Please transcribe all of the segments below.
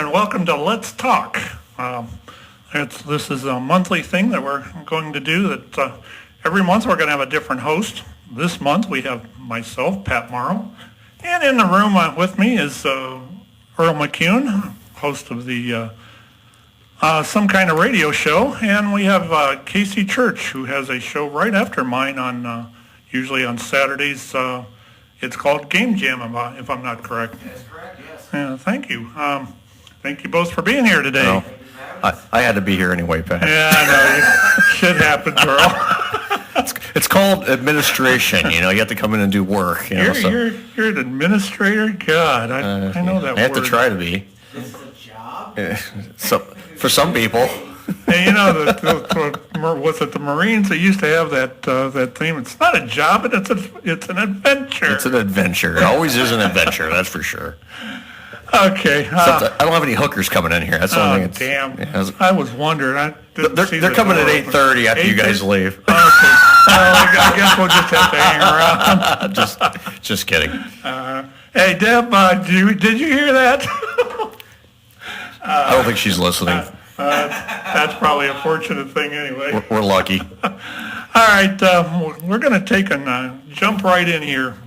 and welcome to Let's Talk. This is a monthly thing that we're going to do. That every month we're going to have a different host. This month we have myself, Pat Morrow, and in the room with me is Earl McCune, host of the Some Kind of Radio show, and we have Casey Church, who has a show right after mine on usually on Saturdays. It's called Game Jam, if I'm not correct. That's correct, yes. Yeah, thank you. Thank you both for being here today. No, I had to be here anyway, Pat. Yeah, I know. Shit happens, Earl. It's called administration. You have to come in and do work. You're an administrator? God, I know that word. I have to try to be. Is this a job? So, for some people. Hey, was it the Marines that used to have that theme? It's not a job, but it's an adventure. It's an adventure. It always is an adventure, that's for sure. Okay. I don't have any hookers coming in here. That's the only thing. Damn. Yeah, I was wondering. They're coming at 8:30 after you guys leave. Okay. I guess we'll just have to hang around. just kidding. Hey, Deb, did you hear that? I don't think she's listening. That's probably a fortunate thing anyway. We're lucky. All right, we're going to take and jump right in here.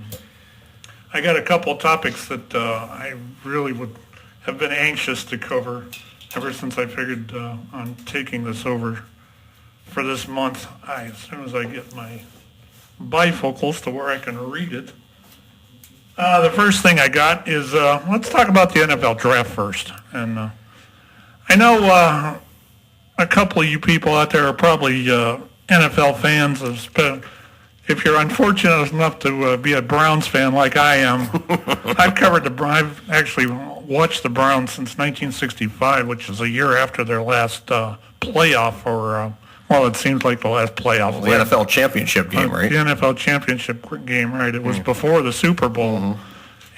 I got a couple of topics that I really would have been anxious to cover ever since I figured on taking this over for this month. As soon as I get my bifocals to where I can read it. The first thing I got is let's talk about the NFL draft first. And I know a couple of you people out there are probably NFL fans. If you're unfortunate enough to be a Browns fan like I am, I've actually watched the Browns since 1965, which is a year after their last playoff, it seems like the last playoff. The NFL championship game, right? The NFL championship game, right? It was before the Super Bowl.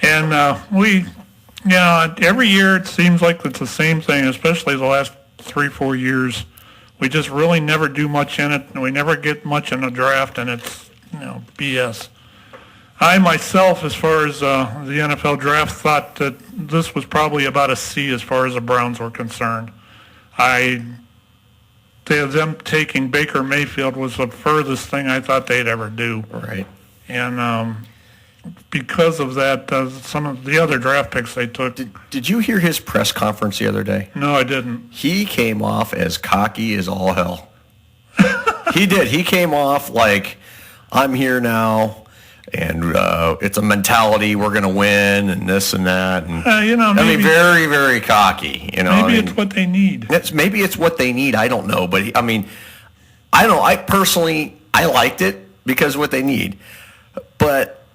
And every year it seems like it's the same thing, especially the last 3-4 years. We just really never do much in it, and we never get much in the draft, and it's BS. I myself, as far as the NFL draft, thought that this was probably about a C as far as the Browns were concerned. Them taking Baker Mayfield was the furthest thing I thought they'd ever do. Right. And because of that, some of the other draft picks they took. Did you hear his press conference the other day? No, I didn't. He came off as cocky as all hell. He did. He came off like, I'm here now, and it's a mentality, we're going to win, and this and that. And, maybe, very, very cocky. It's what they need. Maybe it's what they need. I don't know. But, I don't know. I personally, I liked it because of what they need. But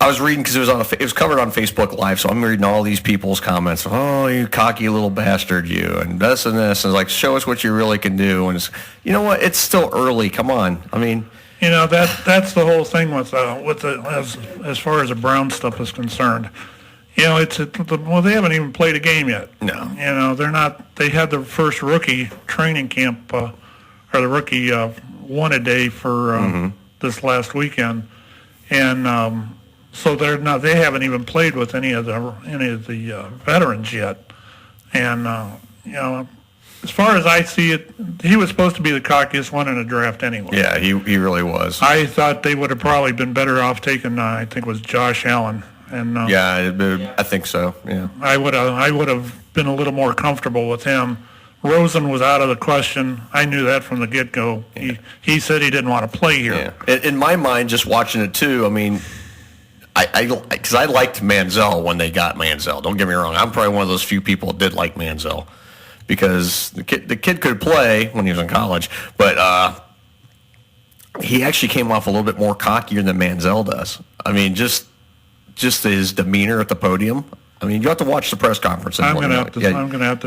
I was reading because it was covered on Facebook Live, so I'm reading all these people's comments. Oh, you cocky little bastard, you, and this and this. And it's like, show us what you really can do. And it's, you know what? It's still early. Come on. That's the whole thing with as far as the Brown stuff is concerned. They haven't even played a game yet. No. They're not. They had their first rookie training camp or the rookie one-a-day for this last weekend, and so they're not. They haven't even played with any of the veterans yet, and as far as I see it, he was supposed to be the cockiest one in the draft anyway. Yeah, he really was. I thought they would have probably been better off taking, I think it was Josh Allen. And I think so, yeah. I would have been a little more comfortable with him. Rosen was out of the question. I knew that from the get-go. Yeah. He said he didn't want to play here. Yeah. In my mind, just watching it too, because I liked Manziel when they got Manziel. Don't get me wrong. I'm probably one of those few people that did like Manziel, because the kid could play when he was in college, but he actually came off a little bit more cockier than Manziel does. Just his demeanor at the podium. You have to watch the press conference. I'm going to have to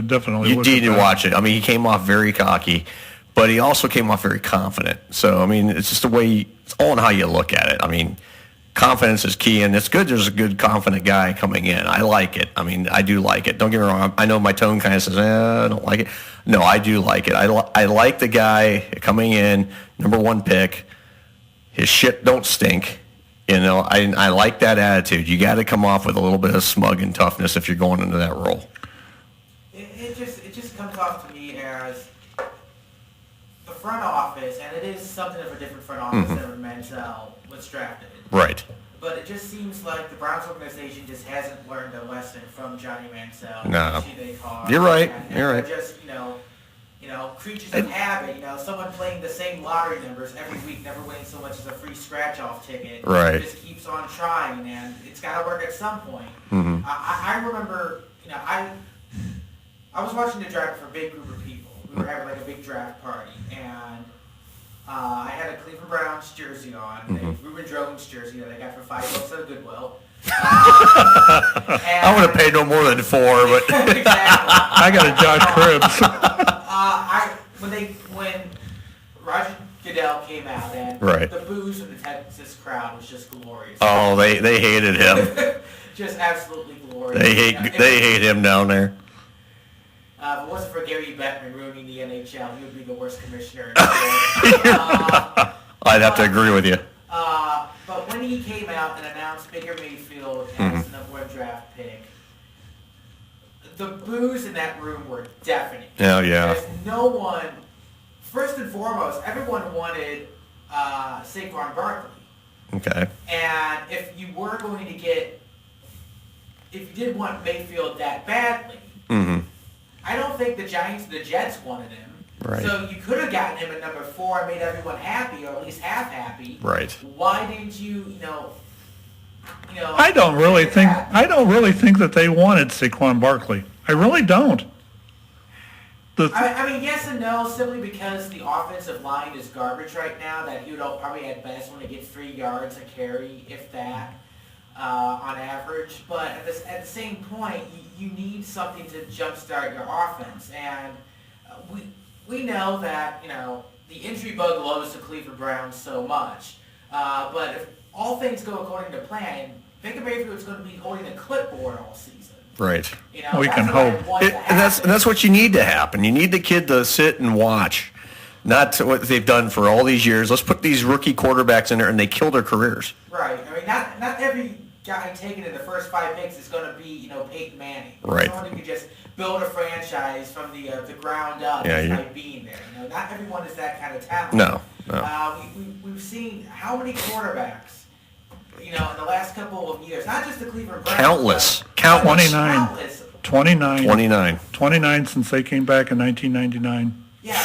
definitely look at that. You need to watch it. He came off very cocky, but he also came off very confident. So, it's just the way, it's all in how you look at it. Confidence is key, and it's good there's a good, confident guy coming in. I like it. I do like it. Don't get me wrong. I know my tone kind of says, I don't like it. No, I do like it. I like the guy coming in, number one pick. His shit don't stink. I like that attitude. You got to come off with a little bit of smug and toughness if you're going into that role. it just comes off to me as the front office, and it is something of a different front office than when Manziel was drafted. Right. But it just seems like the Browns organization just hasn't learned a lesson from Johnny Manziel. No. They You're right. And You're right. they're just, creatures of habit. Someone playing the same lottery numbers every week, never winning so much as a free scratch-off ticket. Right. Just keeps on trying, and it's got to work at some point. Mm-hmm. I remember, I was watching the draft for a big group of people. We were having like a big draft party, and I had a Cleveland Browns jersey on, a Reuben Jones jersey that I got for $5 at Goodwill. I would have paid no more than $4, but Exactly. I got a Josh Cribbs. When Roger Goodell came out, and Right. the boos from the Texas crowd was just glorious. oh, they hated him. Just absolutely glorious. They hate him down there. If it wasn't for Gary Bettman ruining the NHL, he would be the worst commissioner in the world. I'd have to agree with you. But when he came out and announced Baker Mayfield as the number 1 draft pick, the boos in that room were deafening. Oh, yeah. Because no one, first and foremost, everyone wanted Saquon Barkley. Okay. And if you did want Mayfield that badly, I don't think the Giants and the Jets wanted him. Right. So you could have gotten him at number 4 and made everyone happy, or at least half happy. Right. Why didn't you, I don't really think that they wanted Saquon Barkley. I really don't. I mean, yes and no, simply because the offensive line is garbage right now, that he would probably at best want to get 3 yards a carry, if that, on average. But at the same point, you need something to jumpstart your offense. And we know that, the injury bug loves the Cleveland Browns so much. But if all things go according to plan, Baker Mayfield's going to be holding a clipboard all season. Right. We can hope. And that's what you need to happen. You need the kid to sit and watch, not to what they've done for all these years. Let's put these rookie quarterbacks in there, and they kill their careers. Right. I mean, not every guy taken in the first 5 picks is going to be, Peyton Manning. Right. Someone who can just build a franchise from the ground up by being there. Not everyone is that kind of talent. No. We've seen how many quarterbacks, in the last couple of years, not just the Cleveland Browns. Countless. 29 since they came back in 1999. Yeah,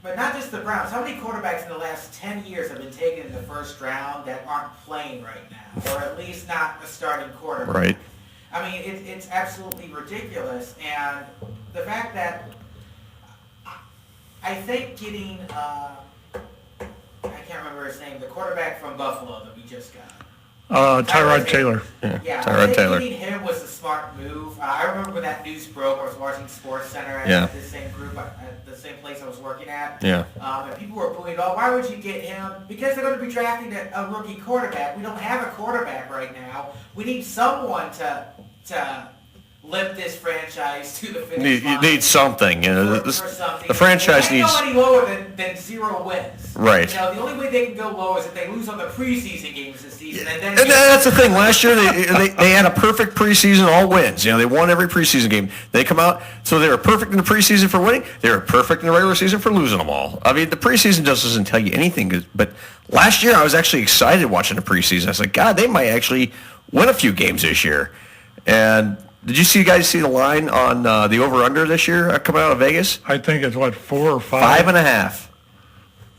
but not just the Browns. How many quarterbacks in the last 10 years have been taken in the first round that aren't playing right now, or at least not a starting quarterback? Right. I mean, it's absolutely ridiculous, and the fact that I think getting I can't remember his name, the quarterback from Buffalo that we just got. Tyrod Taylor. Yeah, Tyrod I think Taylor. getting him was a smart move. I remember when that news broke. I was watching Sports Center at the same group, at the same place I was working at. Yeah. And people were booing, why would you get him? Because they're going to be drafting a rookie quarterback. We don't have a quarterback right now. We need someone to lift this franchise to the finish line. You need something. For something. The franchise they needs. can't go any lower than 0 wins. Right. The only way they can go low is if they lose on the preseason games this season. And that's the thing. Last year they had a perfect preseason, all wins. They won every preseason game. They come out, so they were perfect in the preseason for winning. They were perfect in the regular season for losing them all. I mean, the preseason just doesn't tell you anything. But last year I was actually excited watching the preseason. I was like, God, they might actually win a few games this year. And did you guys see the line on the over/under this year coming out of Vegas? I think it's 4 or 5. 5.5.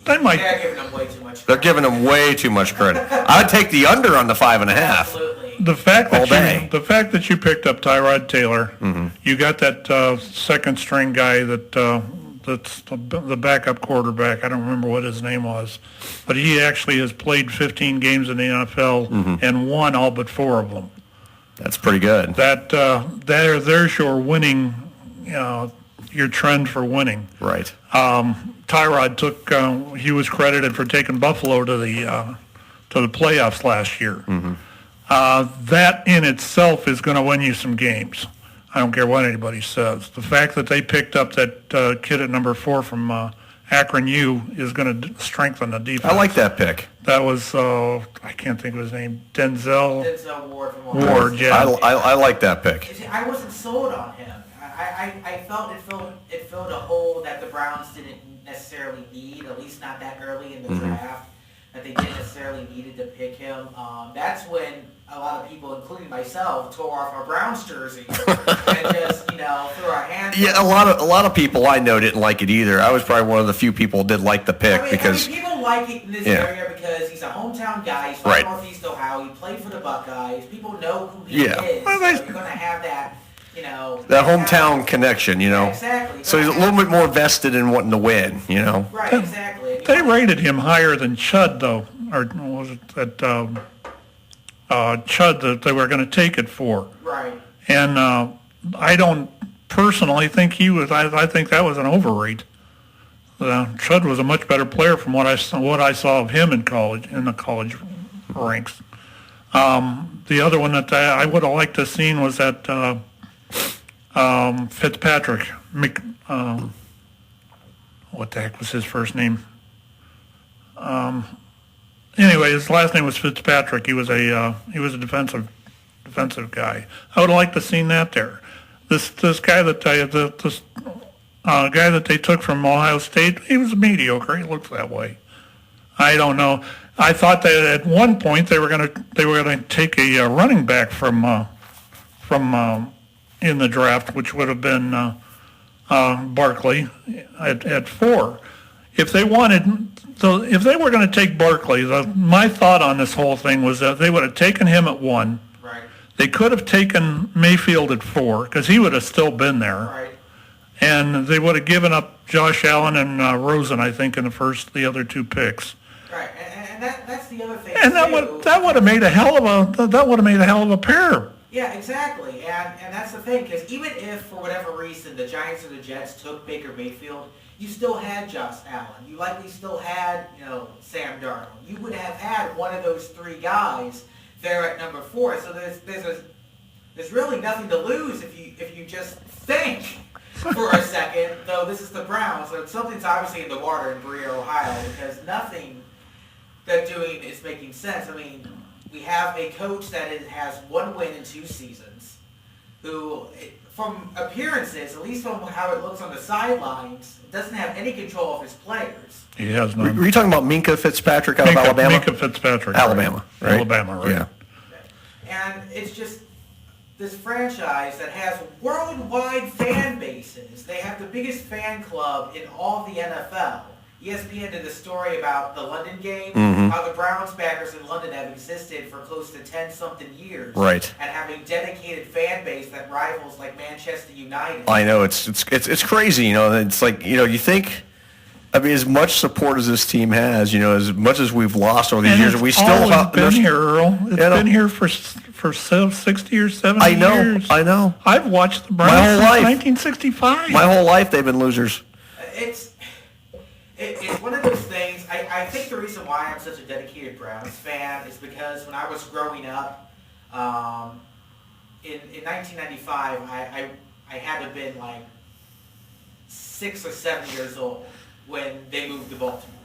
They might. They're giving them way too much credit. They're giving them way too much credit. I'd take the under on the 5.5. Absolutely. The fact All day. that you picked up Tyrod Taylor, you got that second string guy that's the backup quarterback. I don't remember what his name was, but he actually has played 15 games in the NFL and won all but 4 of them. That's pretty good. There's your winning, your trend for winning. Right. Tyrod he was credited for taking Buffalo to the playoffs last year. That in itself is going to win you some games. I don't care what anybody says. The fact that they picked up that kid at number 4 from Akron U is going to strengthen the defense. I like that pick. That was, I can't think of his name, Denzel Ward from Ohio Ward, State. yeah. I like that pick. See, I wasn't sold on him. I felt it filled a hole that the Browns didn't necessarily need, at least not that early in the draft, that they didn't necessarily needed to pick him. That's when a lot of people, including myself, tore off our Browns jersey and just, threw our hands up. Yeah, a lot of people I know didn't like it either. I was probably one of the few people who did like the pick because people like it in this area because he's a hometown guy. He's from Right. Northeast Ohio. He played for the Buckeyes. People know who he is. Well, So you're going to have that, that hometown connection, Yeah, exactly. So he's a little bit more vested in wanting to win, Right, exactly. They rated him higher than Chud, though, or was it that Chud that they were going to take it for? Right. And I don't personally think he was. I think that was an overrate. Chud was a much better player from what I saw of him in the college ranks. The other one that I would have liked to have seen was that Fitzpatrick. What the heck was his first name? Anyway, his last name was Fitzpatrick. He was a defensive guy. I would have liked to have seen that there. This guy that guy that they took from Ohio State, he was mediocre. He looks that way. I don't know. I thought that at one point they were gonna take a running back from in the draft, which would have been Barkley at 4. If they were going to take Barkley, my thought on this whole thing was that they would have taken him at 1. Right. They could have taken Mayfield at 4 because he would have still been there. Right. And they would have given up Josh Allen and Rosen, I think, in the other 2 picks. Right, and that's the other thing. And that would have made a hell of a pair. Yeah, exactly, and that's the thing, because even if for whatever reason the Giants or the Jets took Baker Mayfield, you still had Josh Allen. You likely still had Sam Darnold. You would have had one of those 3 guys there at number 4. So there's really nothing to lose if you just think for a second. Though this is the Browns, so something's obviously in the water in Berea, Ohio, because nothing they're doing is making sense. I mean, we have a coach that has 1 win in 2 seasons, who, from appearances, at least from how it looks on the sidelines, doesn't have any control of his players. He has none. Were you talking about Minka Fitzpatrick out of Alabama? Minka Fitzpatrick. Alabama, right? Alabama, right. Yeah. And it's just this franchise that has worldwide fan bases. They have the biggest fan club in all the NFL. ESPN did a story about the London game, how the Browns backers in London have existed for close to 10-something years. Right. And having dedicated fan base that rivals like Manchester United. I know, it's crazy, it's like, you think, I mean, as much support as this team has, as much as we've lost over these years, we still have been here, Earl. It's been here for 60 or 70 years. I know. I've watched the Browns since 1965. My whole life they've been losers. It's one of those things. I think the reason why I'm such a dedicated Browns fan is because when I was growing up, in 1995, I had to have been like 6 or 7 years old when they moved to Baltimore.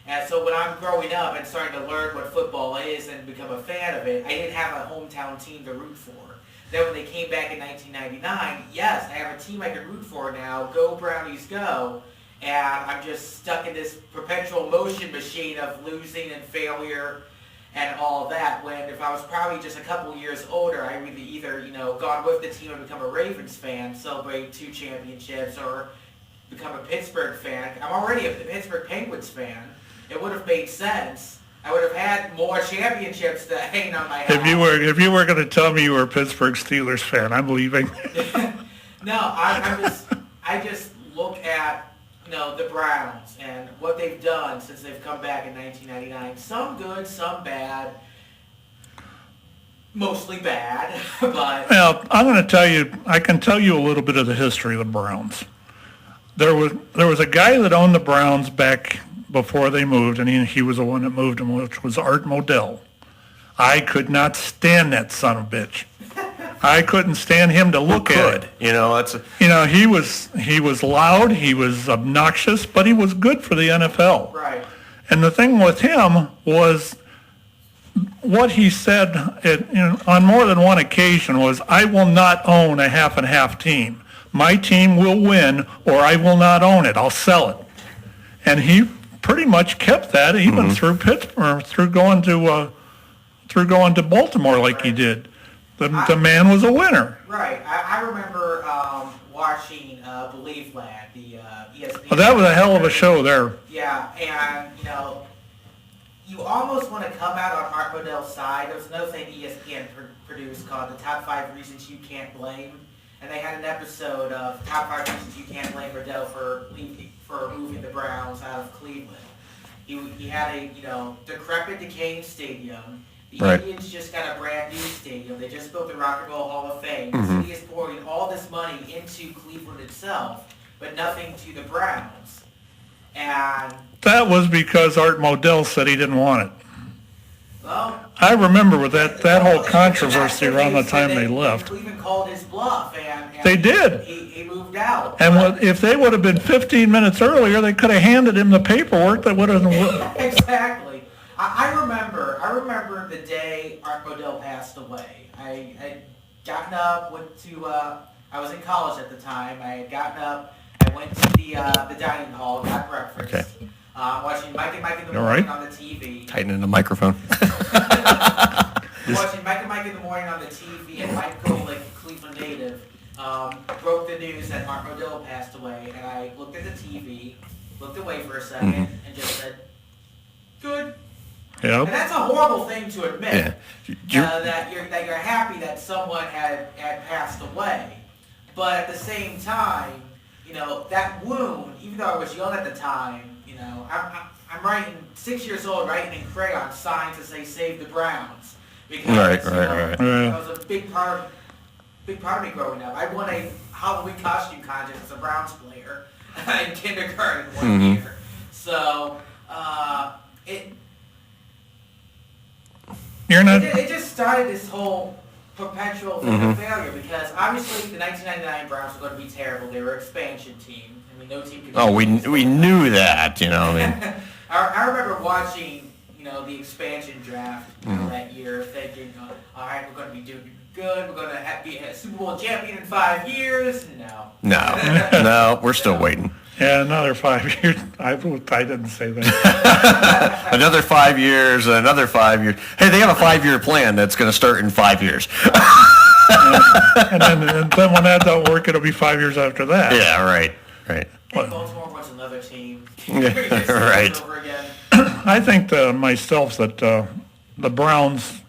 And so when I'm growing up and starting to learn what football is and become a fan of it, I didn't have a hometown team to root for. Then when they came back in 1999, yes, I have a team I can root for now. Go Brownies, go! And I'm just stuck in this perpetual motion machine of losing and failure and all that, when if I was probably just a couple years older, I would either, gone with the team and become a Ravens fan, celebrate 2 championships, or become a Pittsburgh fan. I'm already a Pittsburgh Penguins fan. It would have made sense. I would have had more championships to hang on my house. If you were going to tell me you were a Pittsburgh Steelers fan, I'm leaving. No, I just look at the Browns and what they've done since they've come back in 1999. Some good, some bad. Mostly bad, but... Well, I'm going to tell you, I can tell you a little bit of the history of the Browns. There was a guy that owned the Browns back before they moved, and he was the one that moved them, which was Art Modell. I could not stand that son of a bitch. I couldn't stand him to look at. He was loud, he was obnoxious, but he was good for the NFL. Right. And the thing with him was what he said on more than one occasion was, "I will not own a half and half team. my team will win or I will not own it. I'll sell it. And he pretty much kept that even through Pittsburgh, through going to Baltimore like he did. The man was a winner. Right. I remember watching Believe Land, the ESPN. Well, that was a hell of a show there. Yeah, and you almost want to come out on Art Modell's side. There was another thing ESPN produced called The Top 5 Reasons You Can't Blame. And they had an episode of Top 5 Reasons You Can't Blame Modell for moving the Browns out of Cleveland. He had a decrepit, decaying stadium. The Indians just got a brand new stadium. They just built the Rock and Roll Hall of Fame. The city is pouring all this money into Cleveland itself, but nothing to the Browns. And that was because Art Modell said he didn't want it. Well, I remember with that whole controversy around the time they left. Cleveland called his bluff, and they did. He moved out. And if they would have been 15 minutes earlier, they could have handed him the paperwork that would have. Exactly. I remember the day Art Modell passed away. I had gotten up, I was in college at the time. I had gotten up, I went to the dining hall, got breakfast. Okay. Watching Mike and Mike in the morning on the TV. Tighten the microphone. Watching Mike and Mike in the morning on the TV, and Mike Golick, Cleveland native, broke the news that Art Modell passed away, and I looked at the TV, looked away for a second, and just said, good. Yeah. And that's a horrible thing to admit, Yeah. that you're happy that someone had passed away. But at the same time, that wound, even though I was young at the time, I'm writing, 6 years old, writing in crayon signs that say "Save the Browns." Because Right. that was a big part of me growing up. I won a Halloween costume contest as a Browns player in kindergarten one year. So it just started this whole perpetual thing of failure, because obviously the 1999 Browns were going to be terrible. They were an expansion team. I mean, no team could. Oh, we knew that. I mean. I remember watching, the expansion draft that year, thinking, all right, we're going to be doing good. We're going to be a Super Bowl champion in 5 years. No, we're still waiting. Yeah, another 5 years. I didn't say that. Another 5 years, another 5 years. Hey, they have a 5-year plan that's going to start in 5 years. and then when that don't work, it'll be 5 years after that. Yeah, right. I think Baltimore wants another team. Right. Over again. I think myself that the Browns,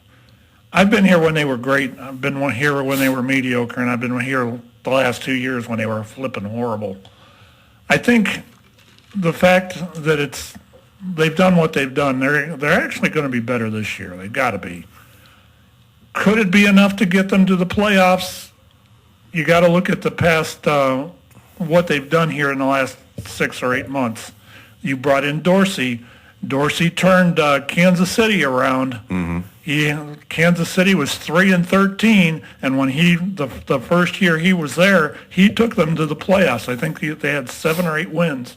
I've been here when they were great. I've been here when they were mediocre, and I've been here the last 2 years when they were flipping horrible. I think the fact that they've done what they've done, they're actually going to be better this year. They've got to be. Could it be enough to get them to the playoffs? You got to look at the past, what they've done here in the last 6 or 8 months. You brought in Dorsey. Dorsey turned Kansas City around. Kansas City was 3-13, and when the first year he was there, he took them to the playoffs. I think they had 7 or 8 wins.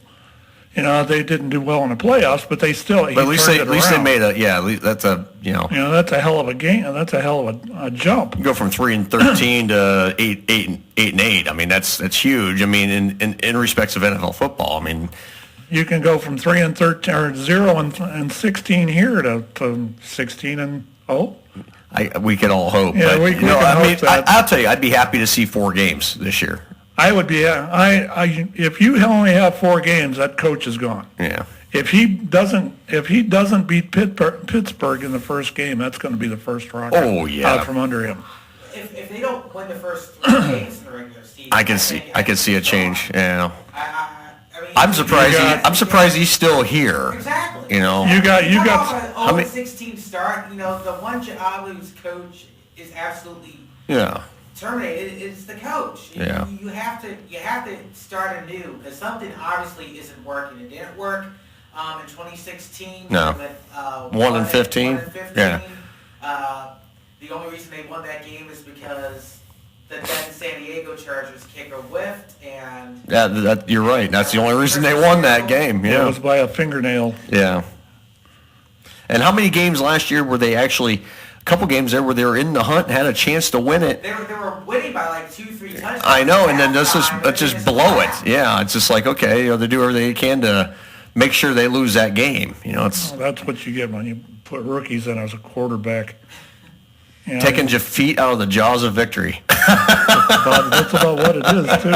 They didn't do well in the playoffs, but they still. But at least they made that's a that's a hell of a game. That's a hell of a jump. You go from 3-13 to 8-8. I mean, that's huge. I mean, in respects of NFL football, I mean. You can go from 3-13 or 0-16 here to 16-0. We could all hope. Yeah, but, we can hope that. I'll tell you, I'd be happy to see 4 games this year. I would be. If you only have 4 games, that coach is gone. Yeah. If he doesn't beat Pittsburgh in the first game, that's going to be the first rock out from under him. If they don't win the first 3 games in the regular season, I can see a change. Yeah. I mean, I'm surprised he's still here. Exactly. You got how many 16 start. The one Ja'alu's coach is absolutely terminated. It's the coach. Yeah. You have to start anew, because something obviously isn't working. It didn't work in 2016. No. 1-15. Yeah. The only reason they won that game is because the then San Diego Chargers kicker whiffed, and you're right. That's the only reason they won that game. Yeah, it was by a fingernail. Yeah. And how many games last year were they actually a couple games there where they were in the hunt and had a chance to win it. They were winning by like 2-3 touchdowns. I know, and then let's just blow it. Yeah, it's just like, okay, they do everything they can to make sure they lose that game. It's That's what you get when you put rookies in as a quarterback. taking defeat out of the jaws of victory. That's about what it is, too.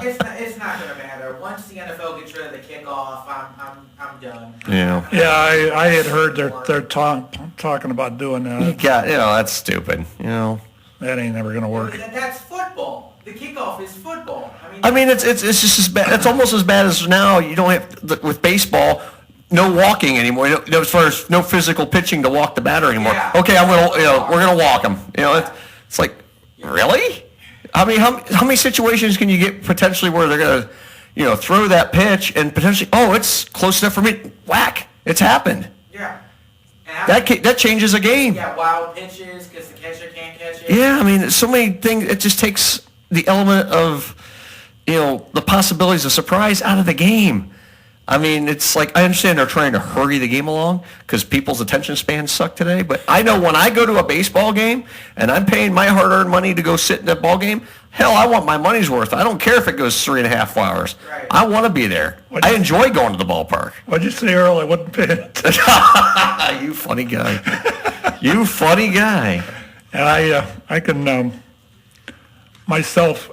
It's not going to matter. Once the NFL gets rid of the kickoff, I'm done. Yeah. Yeah, I had heard they're talking about doing that. That's stupid. That ain't never going to work. That's football. The kickoff is football. It's just as bad. It's almost as bad as now. You don't have with baseball. No walking anymore. As far as no physical pitching to walk the batter anymore. Yeah. Okay, we're gonna walk them. It's like, really? How many situations can you get potentially where they're gonna, throw that pitch and potentially, it's close enough for me. Whack! It's happened. Yeah. That changes a game. Yeah, wild pitches because the catcher can't catch it. Yeah, so many things. It just takes the element of, the possibilities of surprise out of the game. It's like, I understand they're trying to hurry the game along because people's attention spans suck today, but I know when I go to a baseball game and I'm paying my hard-earned money to go sit in that ball game, hell, I want my money's worth. I don't care if it goes 3.5 hours. Right. I want to be there. I enjoy going to the ballpark. What'd you say earlier? I wasn't paying attention. You funny guy. You funny guy. And I can, myself,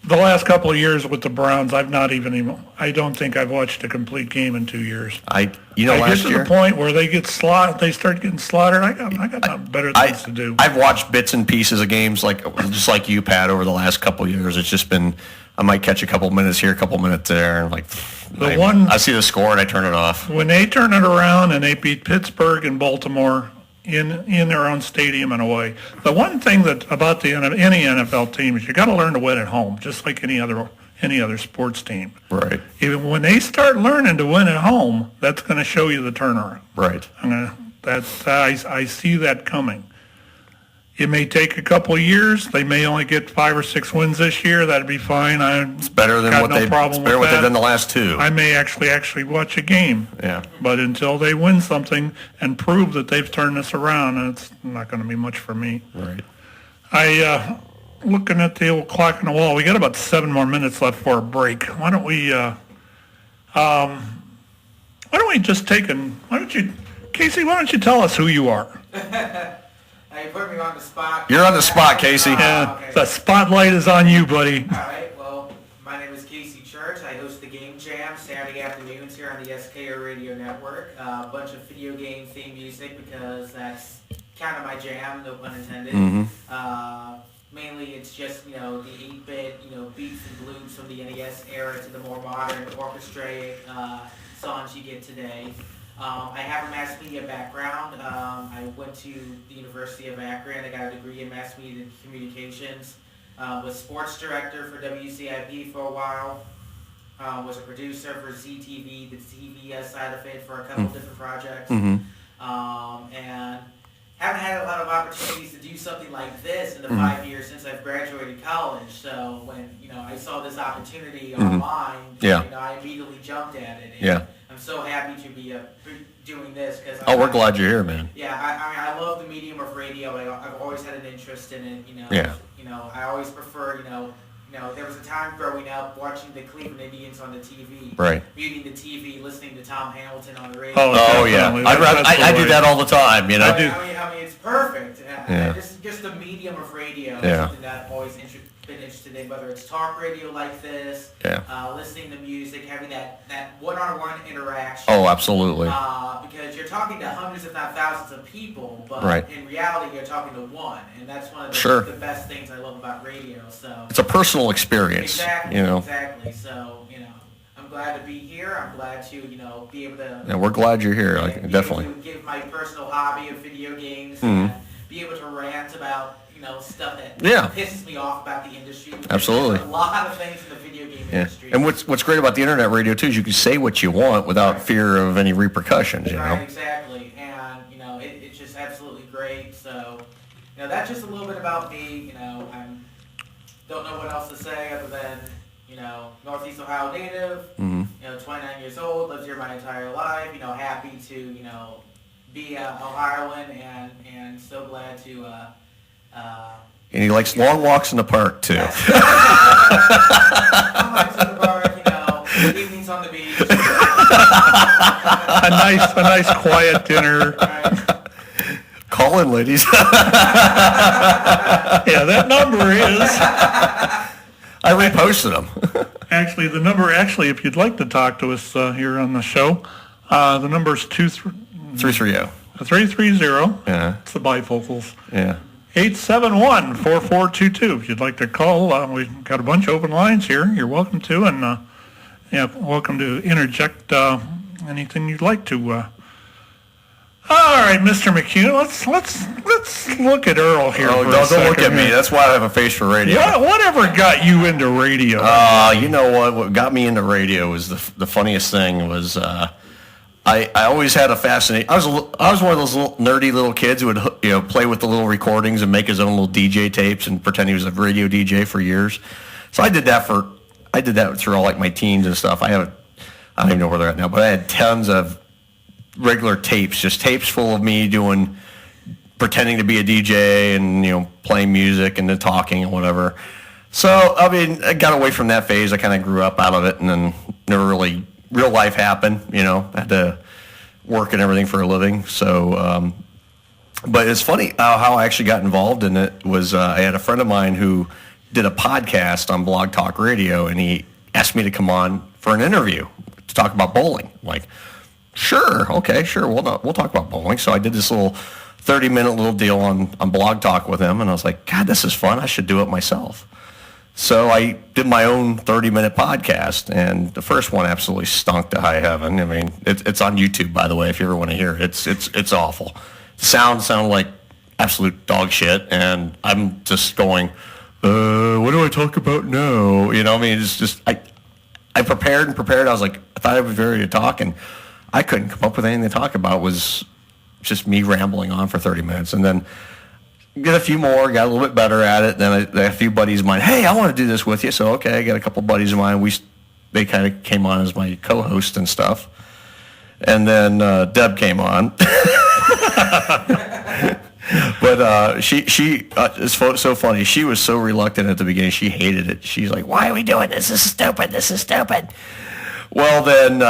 the last couple of years with the Browns, I don't think I've watched a complete game in 2 years. I get last to year, the point where they start getting slaughtered. I got nothing better things to do. I've watched bits and pieces of games just like you, Pat, over the last couple of years. It's just been, I might catch a couple minutes here, a couple minutes there, and I see the score and I turn it off. When they turn it around and they beat Pittsburgh and Baltimore in their own stadium and away, the one thing about any NFL team is you got to learn to win at home, just like any other sports team. Right. Even when they start learning to win at home, that's going to show you the turnaround. Right. I see that coming. It may take a couple of years. They may only get 5 or 6 wins this year. That'd be fine. It's better than what they've done the last 2. I may actually watch a game. Yeah. But until they win something and prove that they've turned this around, it's not going to be much for me. Right. Looking at the old clock on the wall, we got about 7 more minutes left for a break. Why don't we just Casey, why don't you tell us who you are? You put me on the spot. You're on the spot, Casey. Okay. The spotlight is on you, buddy. All right, well, my name is Casey Church. I host the Game Jam Saturday afternoons here on the SKO Radio Network. A bunch of video game theme music because that's kind of my jam, no pun intended. Mainly it's just, the 8-bit, beats and blues from the NES era to the more modern orchestrated songs you get today. I have a mass media background. I went to the University of Akron. I got a degree in mass media and communications. Was sports director for WCIP for a while. Was a producer for ZTV, the TV side of it, for a couple different projects. And haven't had a lot of opportunities to do something like this in the 5 years since I've graduated college. So when I saw this opportunity online, I immediately jumped at it. And I'm so happy to be doing this because we're glad you're here, man. Yeah, I love the medium of radio. I've always had an interest in it. I always prefer there was a time growing up watching the Cleveland Indians on the TV, right? Muting the TV, listening to Tom Hamilton on the radio. Oh yeah, I do that all the time. I mean, it's perfect. Just the medium of radio is something that I've always been interested in, whether it's talk radio like this, listening to music, having that one-on-one interaction. Oh, absolutely. Because you're talking to hundreds, if not thousands, of people, but in reality, you're talking to one, and that's one of the best things I love about radio. So it's a personal experience. Exactly. Exactly. So I'm glad to be here. I'm glad to be able to. Yeah, we're glad you're here. Definitely. Able to give my personal hobby of video games and be able to rant about stuff that pisses me off about the industry. Absolutely. There's a lot of things in the video game industry. And what's great about the internet radio too is you can say what you want without fear of any repercussions. Right, exactly. And it's just absolutely great. So that's just a little bit about me. I don't know what else to say other than Northeast Ohio native. 29 years old, lived here my entire life. Happy to be Ohioan and so glad to. And he likes long walks in the park too. Come on to the park, evenings on the beach. A nice quiet dinner. Right. Call in, ladies. Yeah, that number is. I reposted them. Actually, the number, if you'd like to talk to us here on the show, the number is 330. 330. Yeah. It's the bifocals. Yeah. 871-4422. If you'd like to call, we've got a bunch of open lines here. You're welcome to, and welcome to interject anything you'd like to. All right, Mr. McHugh, let's look at Earl here. Oh, don't look at me. That's why I have a face for radio. Whatever got you into radio? You know what? What got me into radio was the funniest thing was I always had a fascination. I was one of those little nerdy little kids who would play with the little recordings and make his own little DJ tapes and pretend he was a radio DJ for years. So I did that through all like my teens and stuff. I don't even know where they're at now, but I had tons of regular tapes, just tapes full of me pretending to be a DJ and playing music and then talking and whatever. So I mean, I got away from that phase. I kind of grew up out of it, and then never really real life happened. I had to work and everything for a living. So, but it's funny how I actually got involved in it. Was I had a friend of mine who did a podcast on Blog Talk Radio, and he asked me to come on for an interview to talk about bowling. I'm like, sure, okay, sure, we'll talk about bowling. So I did this little 30-minute little deal on Blog Talk with him, and I was like, God, this is fun. I should do it myself. So I did my own 30-minute podcast, and the first one absolutely stunk to high heaven. I mean, it's on YouTube, by the way, if you ever want to hear it. It's awful. The sound sounded like absolute dog shit, and I'm just going, what do I talk about now? I mean, it's just, I prepared. I was like, I thought I was ready to talk, and I couldn't come up with anything to talk about. It was just me rambling on for 30 minutes, and then get a few more, got a little bit better at it. Then a few buddies of mine, hey, I want to do this with you. So, okay, I got a couple buddies of mine. They kind of came on as my co-host and stuff. And then Deb came on. But she it's so funny. She was so reluctant at the beginning. She hated it. She's like, why are we doing this? This is stupid. Well, then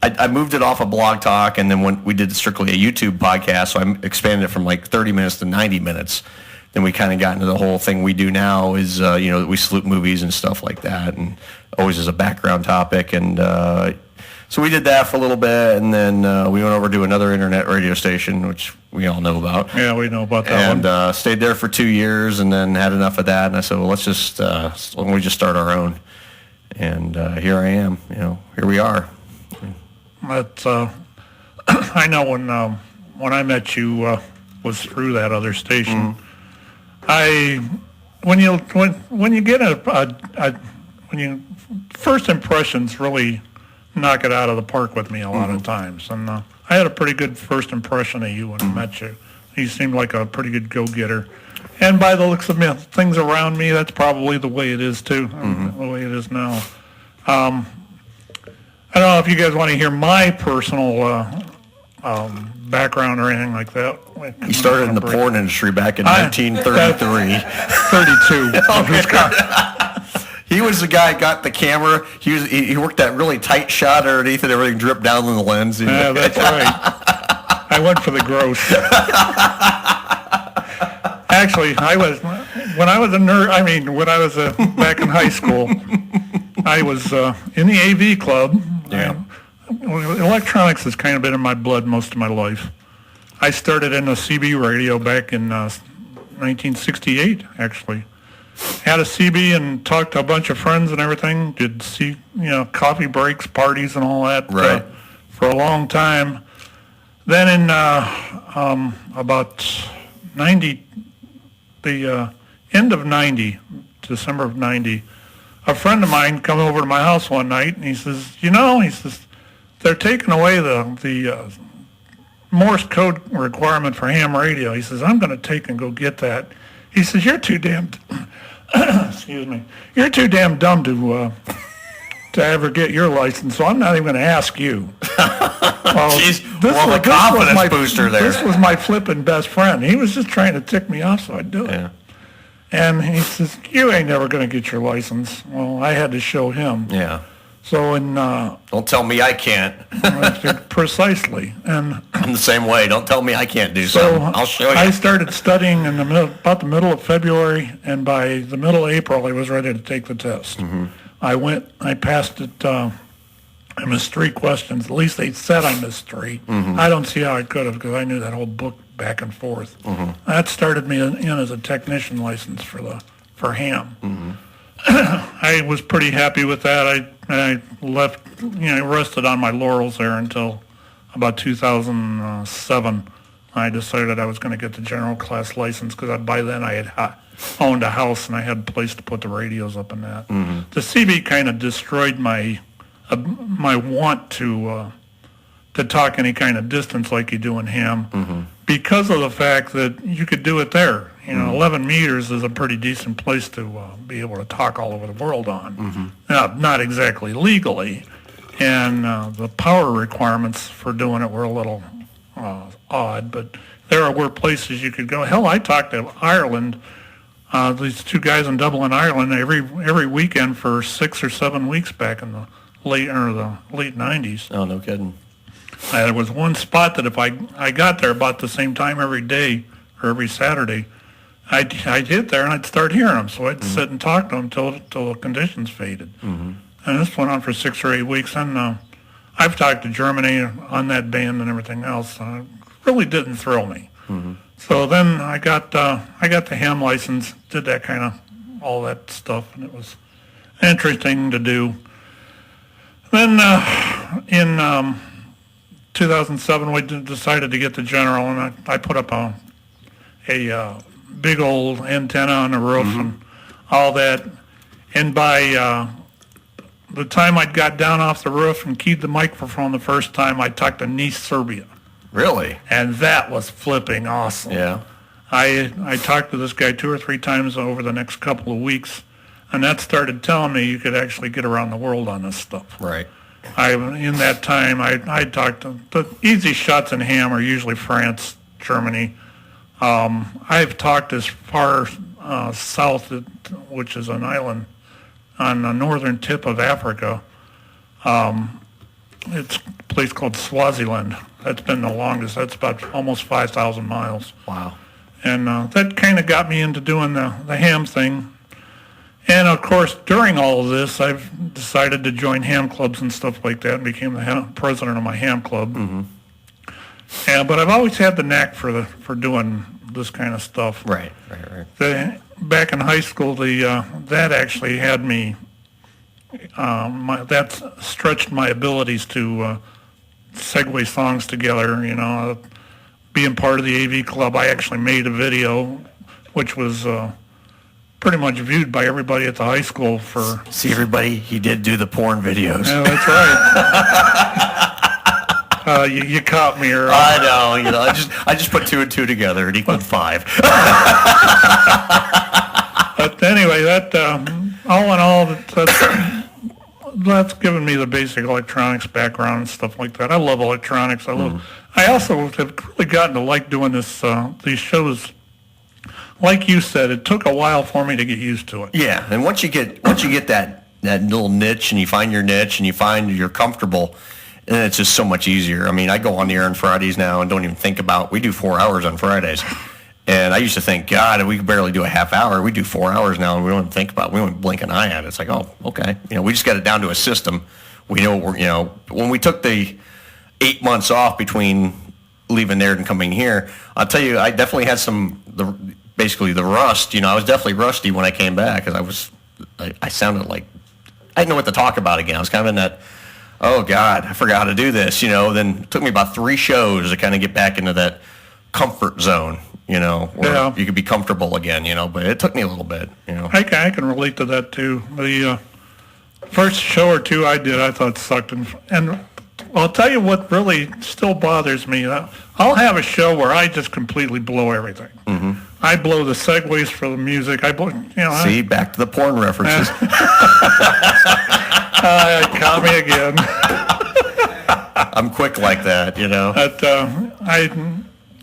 I moved it off of Blog Talk, and then when we did strictly a YouTube podcast, so I expanded it from like 30 minutes to 90 minutes. Then we kind of got into the whole thing we do now is, we salute movies and stuff like that, and always as a background topic. And so we did that for a little bit, and then we went over to another internet radio station, which we all know about. Yeah, we know about that one. And stayed there for 2 years, and then had enough of that. And I said, well, let's just why don't we just start our own? And here I am. Here we are. That's I know when I met you was through that other station. When you get when you first impressions really knock it out of the park with me a lot of times, and I had a pretty good first impression of you when I met you. You seemed like a pretty good go-getter, and by the looks of things around me, that's probably the way it is too. The way it is now. I don't know if you guys want to hear my personal background or anything like that. He started in the porn industry back in 1933. 32. He was the guy who got the camera. He worked that really tight shot underneath and everything dripped down in the lens. Yeah, that's right. I went for the gross. Actually, when I was back in high school, I was in the AV club. Yeah. Electronics has kind of been in my blood most of my life. I started in a CB radio back in 1968, actually. Had a CB and talked to a bunch of friends and everything. Did coffee breaks, parties, and all that for a long time. Then in about 90, the end of 90, December of 90, a friend of mine come over to my house one night, and he says, they're taking away the Morse code requirement for ham radio. He says, I'm going to take and go get that. He says, you're too damn, excuse me, you're too damn dumb to to ever get your license, so I'm not even going to ask you. Well, Jeez, a confidence booster there. This was my flipping best friend. He was just trying to tick me off, so I'd do it. Yeah. And he says, you ain't never going to get your license. Well, I had to show him. Yeah. So don't tell me I can't. Precisely. And I'm the same way. Don't tell me I can't do something. I'll show you. I started studying in about the middle of February, and by the middle of April, I was ready to take the test. Mm-hmm. I passed it. I missed 3 questions. At least they said I missed 3. Mm-hmm. I don't see how I could have, because I knew that whole book back and forth. Mm-hmm. That started me in as a technician license for ham. Mm-hmm. I was pretty happy with that. I left, rested on my laurels there until about 2007. I decided I was going to get the general class license, because by then I had owned a house and I had a place to put the radios up and that. Mm-hmm. The CB kind of destroyed my want to talk any kind of distance like you do in ham, mm-hmm. because of the fact that you could do it there. 11 meters is a pretty decent place to be able to talk all over the world on. Mm-hmm. Now, not exactly legally, and the power requirements for doing it were a little odd, but there were places you could go. Hell, I talked to Ireland, these 2 guys in Dublin, Ireland, every weekend for 6 or 7 weeks back in the late 90s. Oh, no kidding. There was one spot that if I got there about the same time every day or every Saturday, I'd hit there and I'd start hearing them. So I'd mm-hmm. sit and talk to them till the conditions faded. Mm-hmm. And this went on for 6 or 8 weeks. And I've talked to Germany on that band and everything else. It really didn't thrill me. Mm-hmm. So then I got the ham license, did that kind of all that stuff, and it was interesting to do. Then in 2007, we decided to get the general, and I put up a big old antenna on the roof mm-hmm. and all that. And by the time I'd got down off the roof and keyed the microphone the first time, I talked to Nice, Serbia. Really? And that was flipping awesome. Yeah. I talked to this guy 2 or 3 times over the next couple of weeks, and that started telling me you could actually get around the world on this stuff. Right. In that time, I talked to the easy shots in ham are usually France, Germany. I've talked as far south, which is an island on the northern tip of Africa. It's a place called Swaziland. That's been the longest. That's about almost 5,000 miles. Wow. And that kind of got me into doing the ham thing. And, of course, during all of this, I've decided to join ham clubs and stuff like that and became the president of my ham club. Mm-hmm. But I've always had the knack for doing this kind of stuff. Right. Back in high school, that actually had me, that stretched my abilities to segue songs together, being part of the AV club. I actually made a video, which was pretty much viewed by everybody at the high school for... See, everybody, he did do the porn videos. Yeah, that's right. You caught me, Earl. I know. I just put 2 and 2 together. It equaled 5. But anyway, that all in all, that's given me the basic electronics background and stuff like that. I love electronics. I also have really gotten to like doing these shows. Like you said, it took a while for me to get used to it. Yeah, and once you get that little niche, and you find your niche, and you find you're comfortable, and it's just so much easier. I mean, I go on the air on Fridays now and don't even think about. We do 4 hours on Fridays, and I used to think, God, we could barely do a half hour. We do 4 hours now, and we don't even think about it. We don't blink an eye at it. It's like, oh, okay. We just got it down to a system. We know when we took the 8 months off between leaving there and coming here, I'll tell you, I definitely had basically the rust. I was definitely rusty when I came back, because I sounded like I didn't know what to talk about again. I was kind of in that, oh God, I forgot how to do this. Then it took me about 3 shows to kind of get back into that comfort zone. Where you could be comfortable again. But it took me a little bit. I can relate to that too. The first show or 2 I did, I thought sucked, and I'll tell you what really still bothers me. I'll have a show where I just completely blow everything. Mm-hmm. I blow the segues for the music. See, back to the porn references. Caught me again. I'm quick like that, you know. But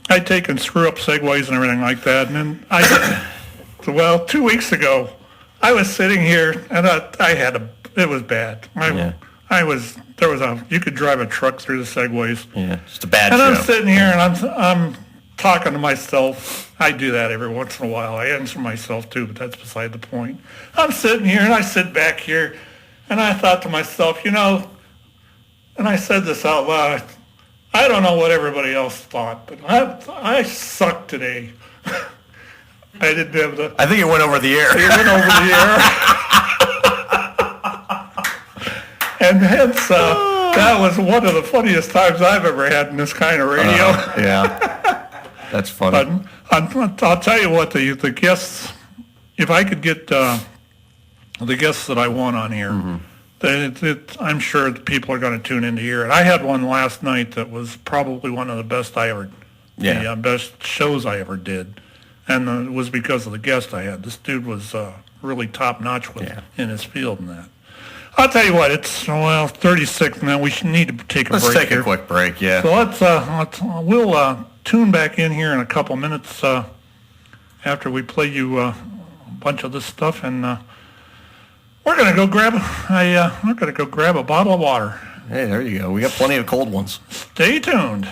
I take and screw up segues and everything like that. And then 2 weeks ago, I was sitting here and it was bad. You could drive a truck through the segues. Yeah, just a bad and show. I'm sitting here and I'm talking to myself. I do that every once in a while. I answer myself too, but that's beside the point. I'm sitting here and I sit back here and I thought to myself, and I said this out loud, I don't know what everybody else thought, but I sucked today. I didn't have the... I think it went over the air. It went over the air. And hence, that was one of the funniest times I've ever had in this kind of radio. Yeah, that's funny. But I'll tell you what, the guests, if I could get the guests that I want on here, then I'm sure the people are going to tune in to hear it. I had one last night that was probably one of the best best shows I ever did. And it was because of the guest I had. This dude was really top-notch in his field and that. I'll tell you what, it's 36 now. We need to take a break. Let's take here. a quick break, yeah. So we'll tune back in here in a couple minutes after we play you a bunch of this stuff, and we're gonna go grab a bottle of water. Hey, there you go. We got plenty of cold ones. Stay tuned.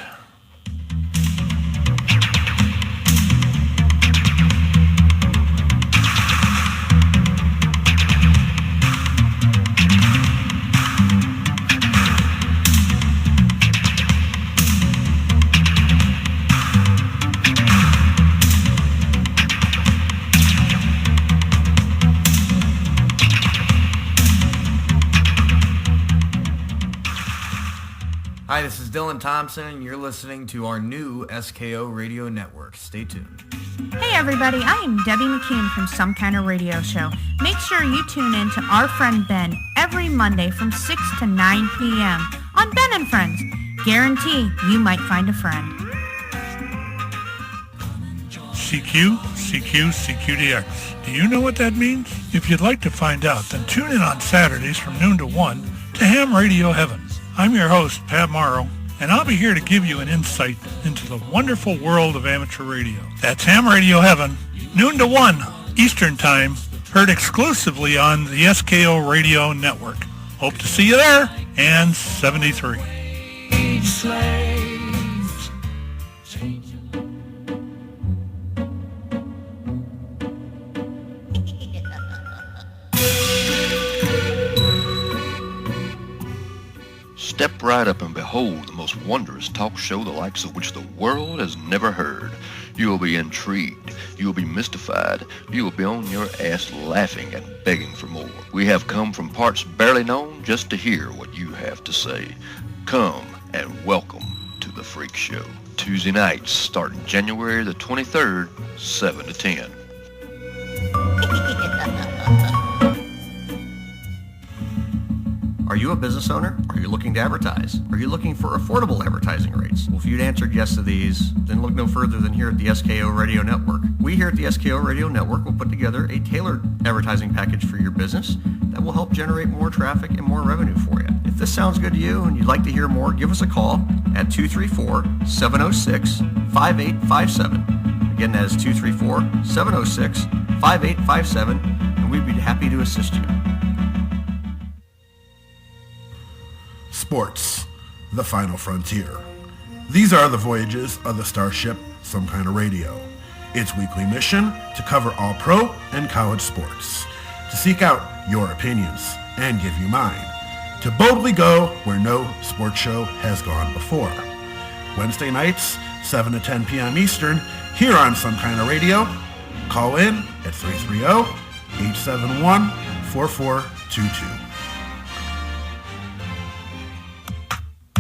Hi, this is Dylan Thompson, and you're listening to our new SKO radio network. Stay tuned. Hey everybody, I am Debbie McKeon from Some Kind of Radio Show. Make sure you tune in to our friend Ben every Monday from 6 to 9 p.m. on Ben and Friends. Guarantee you might find a friend. CQDX. Do you know what that means? If you'd like to find out, then tune in on Saturdays from noon to 1 to Ham Radio Heaven. I'm your host, Pat Morrow, and I'll be here to give you an insight into the wonderful world of amateur radio. That's Ham Radio Heaven, noon to 1 Eastern Time, heard exclusively on the SKO Radio Network. Hope to see you there, and 73. Step right up and behold the most wondrous talk show the likes of which the world has never heard. You will be intrigued. You will be mystified. You will be on your ass laughing and begging for more. We have come from parts barely known just to hear what you have to say. Come and welcome to the Freak Show. Tuesday nights starting January the 23rd, 7 to 10. Are you a business owner? Are you looking to advertise? Are you looking for affordable advertising rates? Well, if you'd answered yes to these, then look no further than here at the SKO Radio Network. We here at the SKO Radio Network will put together a tailored advertising package for your business that will help generate more traffic and more revenue for you. If this sounds good to you and you'd like to hear more, give us a call at 234-706-5857. Again, that is 234-706-5857, and we'd be happy to assist you. Sports, the final frontier. These are the voyages of the starship Some Kind of Radio. Its weekly mission to cover all pro and college sports, to seek out your opinions and give you mine, to boldly go where no sports show has gone before. Wednesday nights, 7 to 10 p.m. Eastern, here on Some Kind of Radio. Call in at 330-871-4422.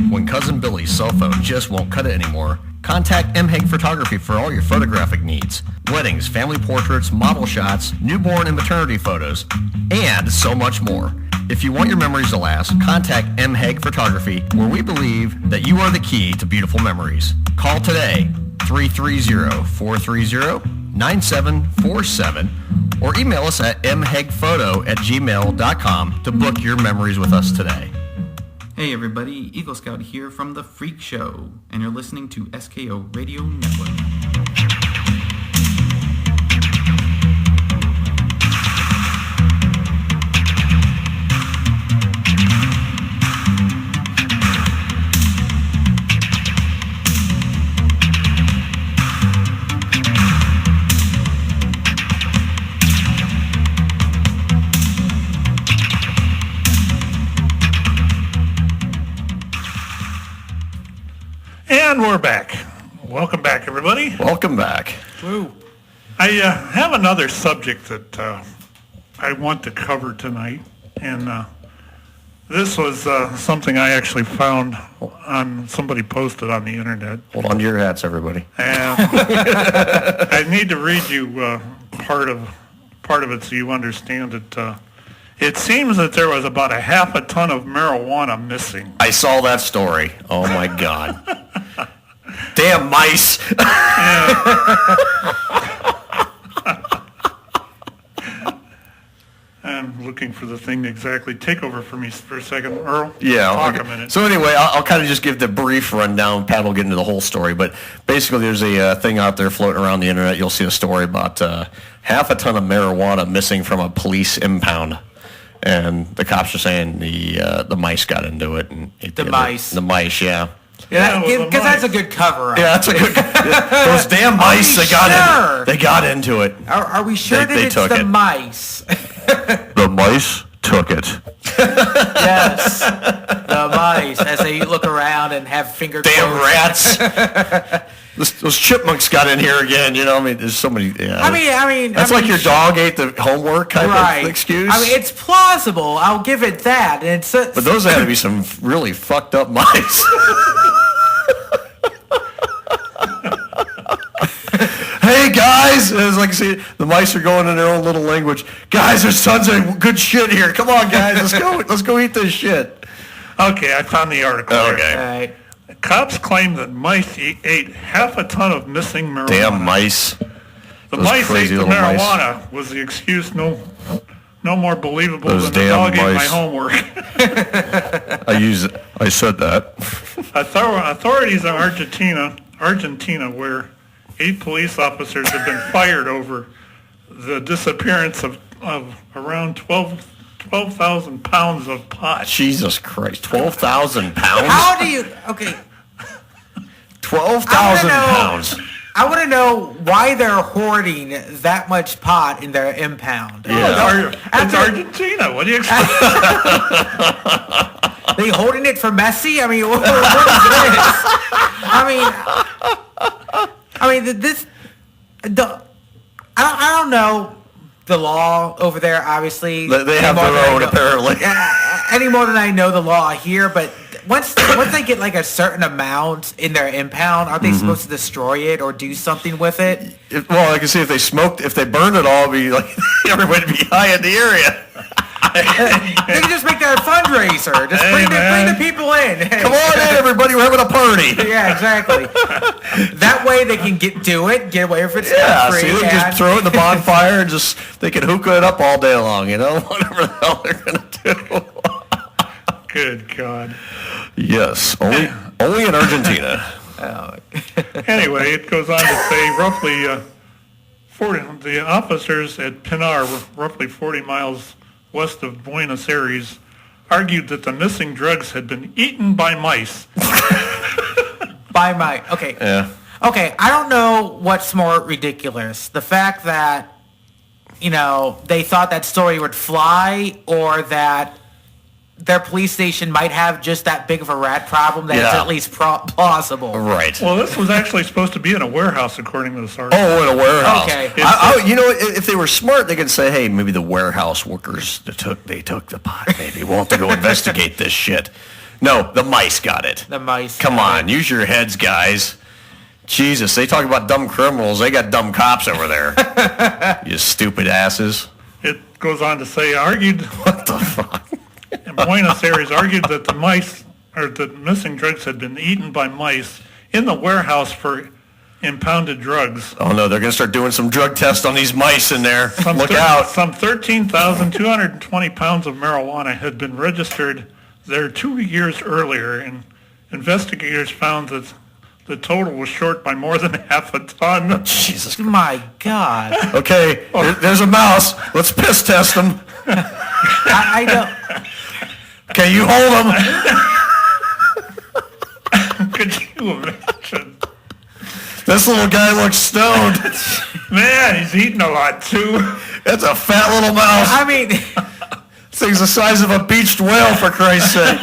When Cousin Billy's cell phone just won't cut it anymore, contact M. Hague Photography for all your photographic needs. Weddings, family portraits, model shots, newborn and maternity photos, and so much more. If you want your memories to last, contact M. Hague Photography, where we believe that you are the key to beautiful memories. Call today, 330-430-9747, or email us at mhegphoto@gmail.com to book your memories with us today. Hey everybody, Eagle Scout here from The Freak Show, and you're listening to SKO Radio Network. And we're back. Welcome back, everybody. Welcome back. Woo. I have another subject that I want to cover tonight, and this was something I actually found on somebody posted on the internet. Hold on to your hats, everybody. And I need to read you part of it so you understand it. It seems that there was about a half a ton of marijuana missing. I saw that story. Oh my God. Damn mice. I'm looking for the thing to exactly take over for me for a second, Earl. Yeah. Talk Okay. a minute. So anyway, I'll kind of just give the brief rundown. Pat will get into the whole story, but basically there's a thing out there floating around the internet. You'll see a story about half a ton of marijuana missing from a police impound. And the cops are saying the mice got into it. And The mice. The mice, yeah. Yeah, it was the Because that's a mice. good cover-up. Yeah, that's a good. Those damn mice, we they got sure? in. They got into it. Are we sure They that it's took the it. mice? The mice took it. Yes, the mice, as they look around and have finger Damn quotes. rats. Those chipmunks got in here again. You know, I mean, there's so many. Yeah. I mean, That's like your dog ate the homework type of excuse. I mean, it's plausible. I'll give it that. And it's but those had to be some really fucked up mice. Hey guys, it's like see the mice are going in their own little language. Guys, there's tons of good shit here. Come on, guys, let's go eat this shit. Okay, I found the article. Okay. Here. right. Cops claim that mice ate half a ton of missing marijuana. Damn mice. The Those mice ate crazy the little mice. marijuana was the excuse no more believable Those than the damn dog ate my mice. homework. I said that. Authorities in Argentina, where 8 police officers have been fired over the disappearance of around 12,000 pounds of pot. Jesus Christ, 12,000 pounds. How do you? Okay. 12,000 pounds. I want to know why they're hoarding that much pot in their impound. Yeah. It's Argentina. What do you expect? They holding it for Messi? I mean, what is this? I don't know the law over there. Obviously, They have their own, apparently. any more than I know the law here, but once they get like a certain amount in their impound, aren't they supposed to destroy it or do something with it? Well, I can see if they burned it all, it'd be like everybody would be high in the area. They can just make that a fundraiser. Just bring the people in. Come on in, everybody, we're having a party. Yeah, exactly. That way they can get away with it Yeah, free. see, they can just throw it in the bonfire and they can hookah it up all day long, you know, whatever the hell they're gonna do. Good God. Yes, only in Argentina. Anyway, it goes on to say the officers at Pinar, roughly 40 miles west of Buenos Aires, argued that the missing drugs had been eaten by mice. Okay. Yeah. Okay, I don't know what's more ridiculous. The fact that, they thought that story would fly, or that their police station might have just that big of a rat problem that it's Yeah. at least plausible. Right. Well, this was actually supposed to be in a warehouse, according to this article. Oh, in a warehouse. Okay. If they were smart, they could say, "Hey, maybe the warehouse workers they took the pot. Maybe we'll have to go investigate this shit." No, the mice got it. The mice. Come on, use your heads, guys. Jesus, they talk about dumb criminals. They got dumb cops over there. You stupid asses. It goes on to say, argued What the fuck? in Buenos Aires, argued that the missing drugs had been eaten by mice in the warehouse for impounded drugs. Oh no, they're going to start doing some drug tests on these mice in there. Look out. Some 13,220 pounds of marijuana had been registered there 2 years earlier, and investigators found that the total was short by more than half a ton. Jesus. My God. Okay, there's a mouse. Let's piss test him. I don't. Can you hold him? Could you imagine? This little guy looks stoned. Man, he's eating a lot too. That's a fat little mouse. I mean, This thing's the size of a beached whale, for Christ's sake.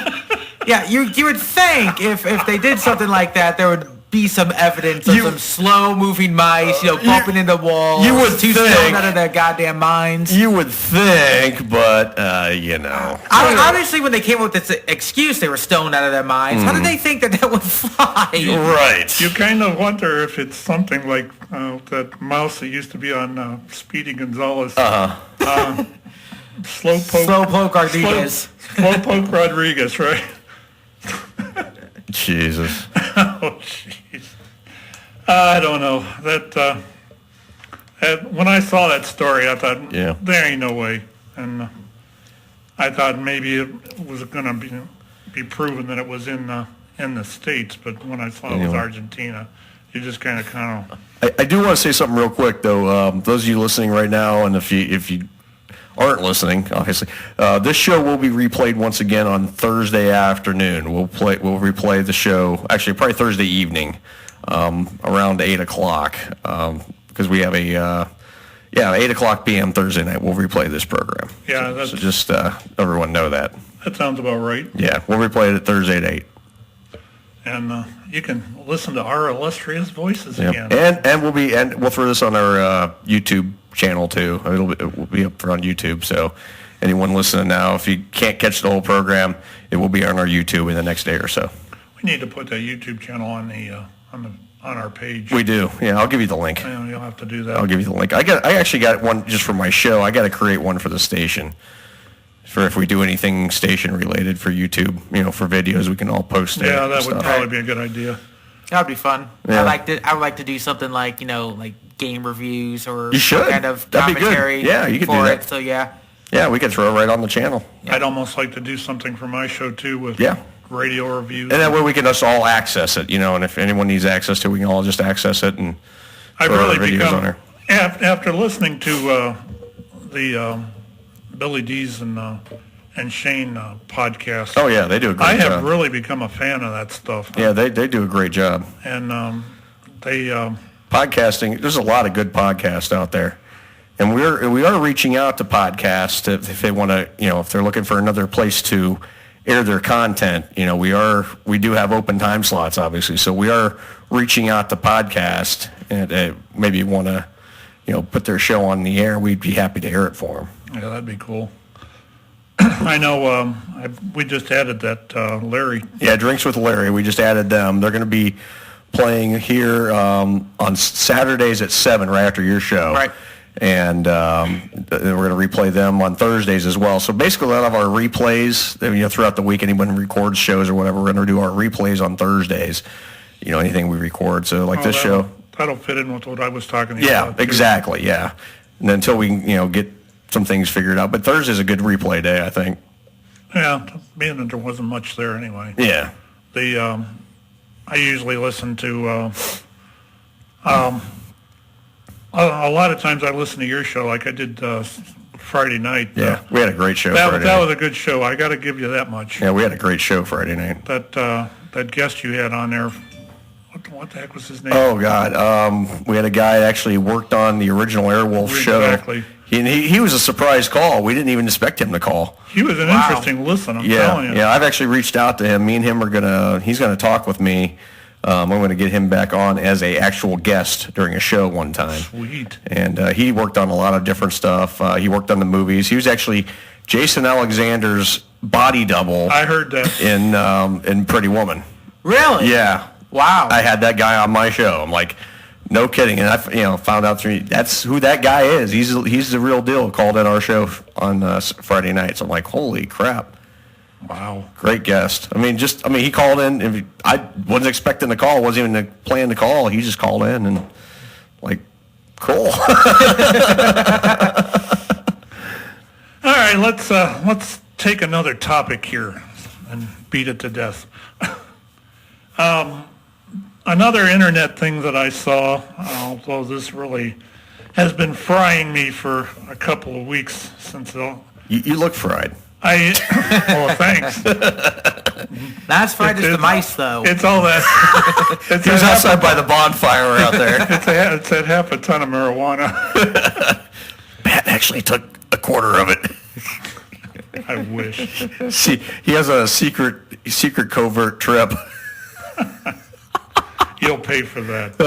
yeah, you would think if they did something like that, there would be some evidence of some slow-moving mice, bumping into walls. You would too think. stoned out of their goddamn minds. You would think, but, Obviously, when they came up with this excuse, they were stoned out of their minds. How did they think that would fly? Right. You kind of wonder if it's something like that mouse that used to be on Speedy Gonzales. Slowpoke Rodriguez. Slowpoke Rodriguez, right? Jesus. Oh, jeez. I don't know. That when I saw that story, I thought, there ain't no way. And I thought maybe it was going to be proven that it was in the States, but when I saw it was Argentina, you just kind of. I do want to say something real quick, though. Those of you listening right now, and if you aren't listening, obviously, this show will be replayed once again on Thursday afternoon. We'll replay the show, actually probably Thursday evening, around 8 o'clock, because we have a 8 o'clock p.m. Thursday night. We'll replay this program. Yeah, so just everyone know that. That sounds about right. Yeah, we'll replay it at Thursday at 8. And you can listen to our illustrious voices again. And we'll throw this on our YouTube channel too. It will be up on YouTube. So anyone listening now, if you can't catch the whole program, it will be on our YouTube in the next day or so. We need to put that YouTube channel on our page. We do. Yeah, I'll give you the link. Yeah, you'll have to do that. I'll give you the link. I actually got one just for my show. I got to create one for the station. For if we do anything station related for YouTube, for videos, we can all post it. Yeah, that would probably be a good idea. That would be fun. Yeah. I would like to do something like like game reviews or you should. some kind of That'd be good. commentary. Yeah, you could for do that. it. So yeah. Yeah, we could throw it right on the channel. Yeah. I'd almost like to do something for my show too with radio reviews. And that way we can just all access it, and if anyone needs access to it, we can all just access it and I've throw really our videos become, on there. After listening to the Billy D's and Shane podcast. Oh yeah, they do a great job. I have really become a fan of that stuff. Yeah, they do a great job. And they podcasting. There's a lot of good podcasts out there, and we are reaching out to podcasts if they want to, if they're looking for another place to air their content. We do have open time slots, obviously, so we are reaching out to podcasts and maybe want to, put their show on the air. We'd be happy to air it for them. Yeah, that'd be cool. I know we just added that Larry. Yeah, Drinks with Larry. We just added them. They're going to be playing here on Saturdays at 7, right after your show. Right. And we're going to replay them on Thursdays as well. So basically, a lot of our replays, throughout the week, anyone records shows or whatever, we're going to do our replays on Thursdays. Anything we record. So this show. That'll fit in with what I was talking about. Yeah, exactly. Yeah. And until we, get some things figured out. But Thursday's a good replay day, I think. Yeah, being that there wasn't much there anyway. Yeah. I usually listen to a lot of times I listen to your show like I did Friday night. Yeah, we had a great show Friday night. That was a good show. I got to give you that much. Yeah, we had a great show Friday night. That guest you had on there, what the heck was his name? Oh, God. We had a guy that actually worked on the original Airwolf show. Exactly. He was a surprise call. We didn't even expect him to call. He was an interesting listen, I'm telling you. Yeah, I've actually reached out to him. Me and him he's going to talk with me. I'm going to get him back on as a actual guest during a show one time. Sweet. And he worked on a lot of different stuff. He worked on the movies. He was actually Jason Alexander's body double. I heard that. In Pretty Woman. Really? Yeah. Wow. I had that guy on my show. I'm like, no kidding. And I found out that's who that guy is. He's the real deal. Called in our show on Friday night. So I'm like, holy crap. Wow. Great guest. I mean, he called in. I wasn't expecting the call. Wasn't even planning the call. He just called in and like, cool. All right, let's take another topic here and beat it to death. Another internet thing that I saw, although this really has been frying me for a couple of weeks since You look fried. well, thanks. Not as fried as the mice, though. It's all that. He was outside by the bonfire out there. It's that half a ton of marijuana. Pat actually took a quarter of it. I wish. See, he has a secret covert trip. You'll pay for that.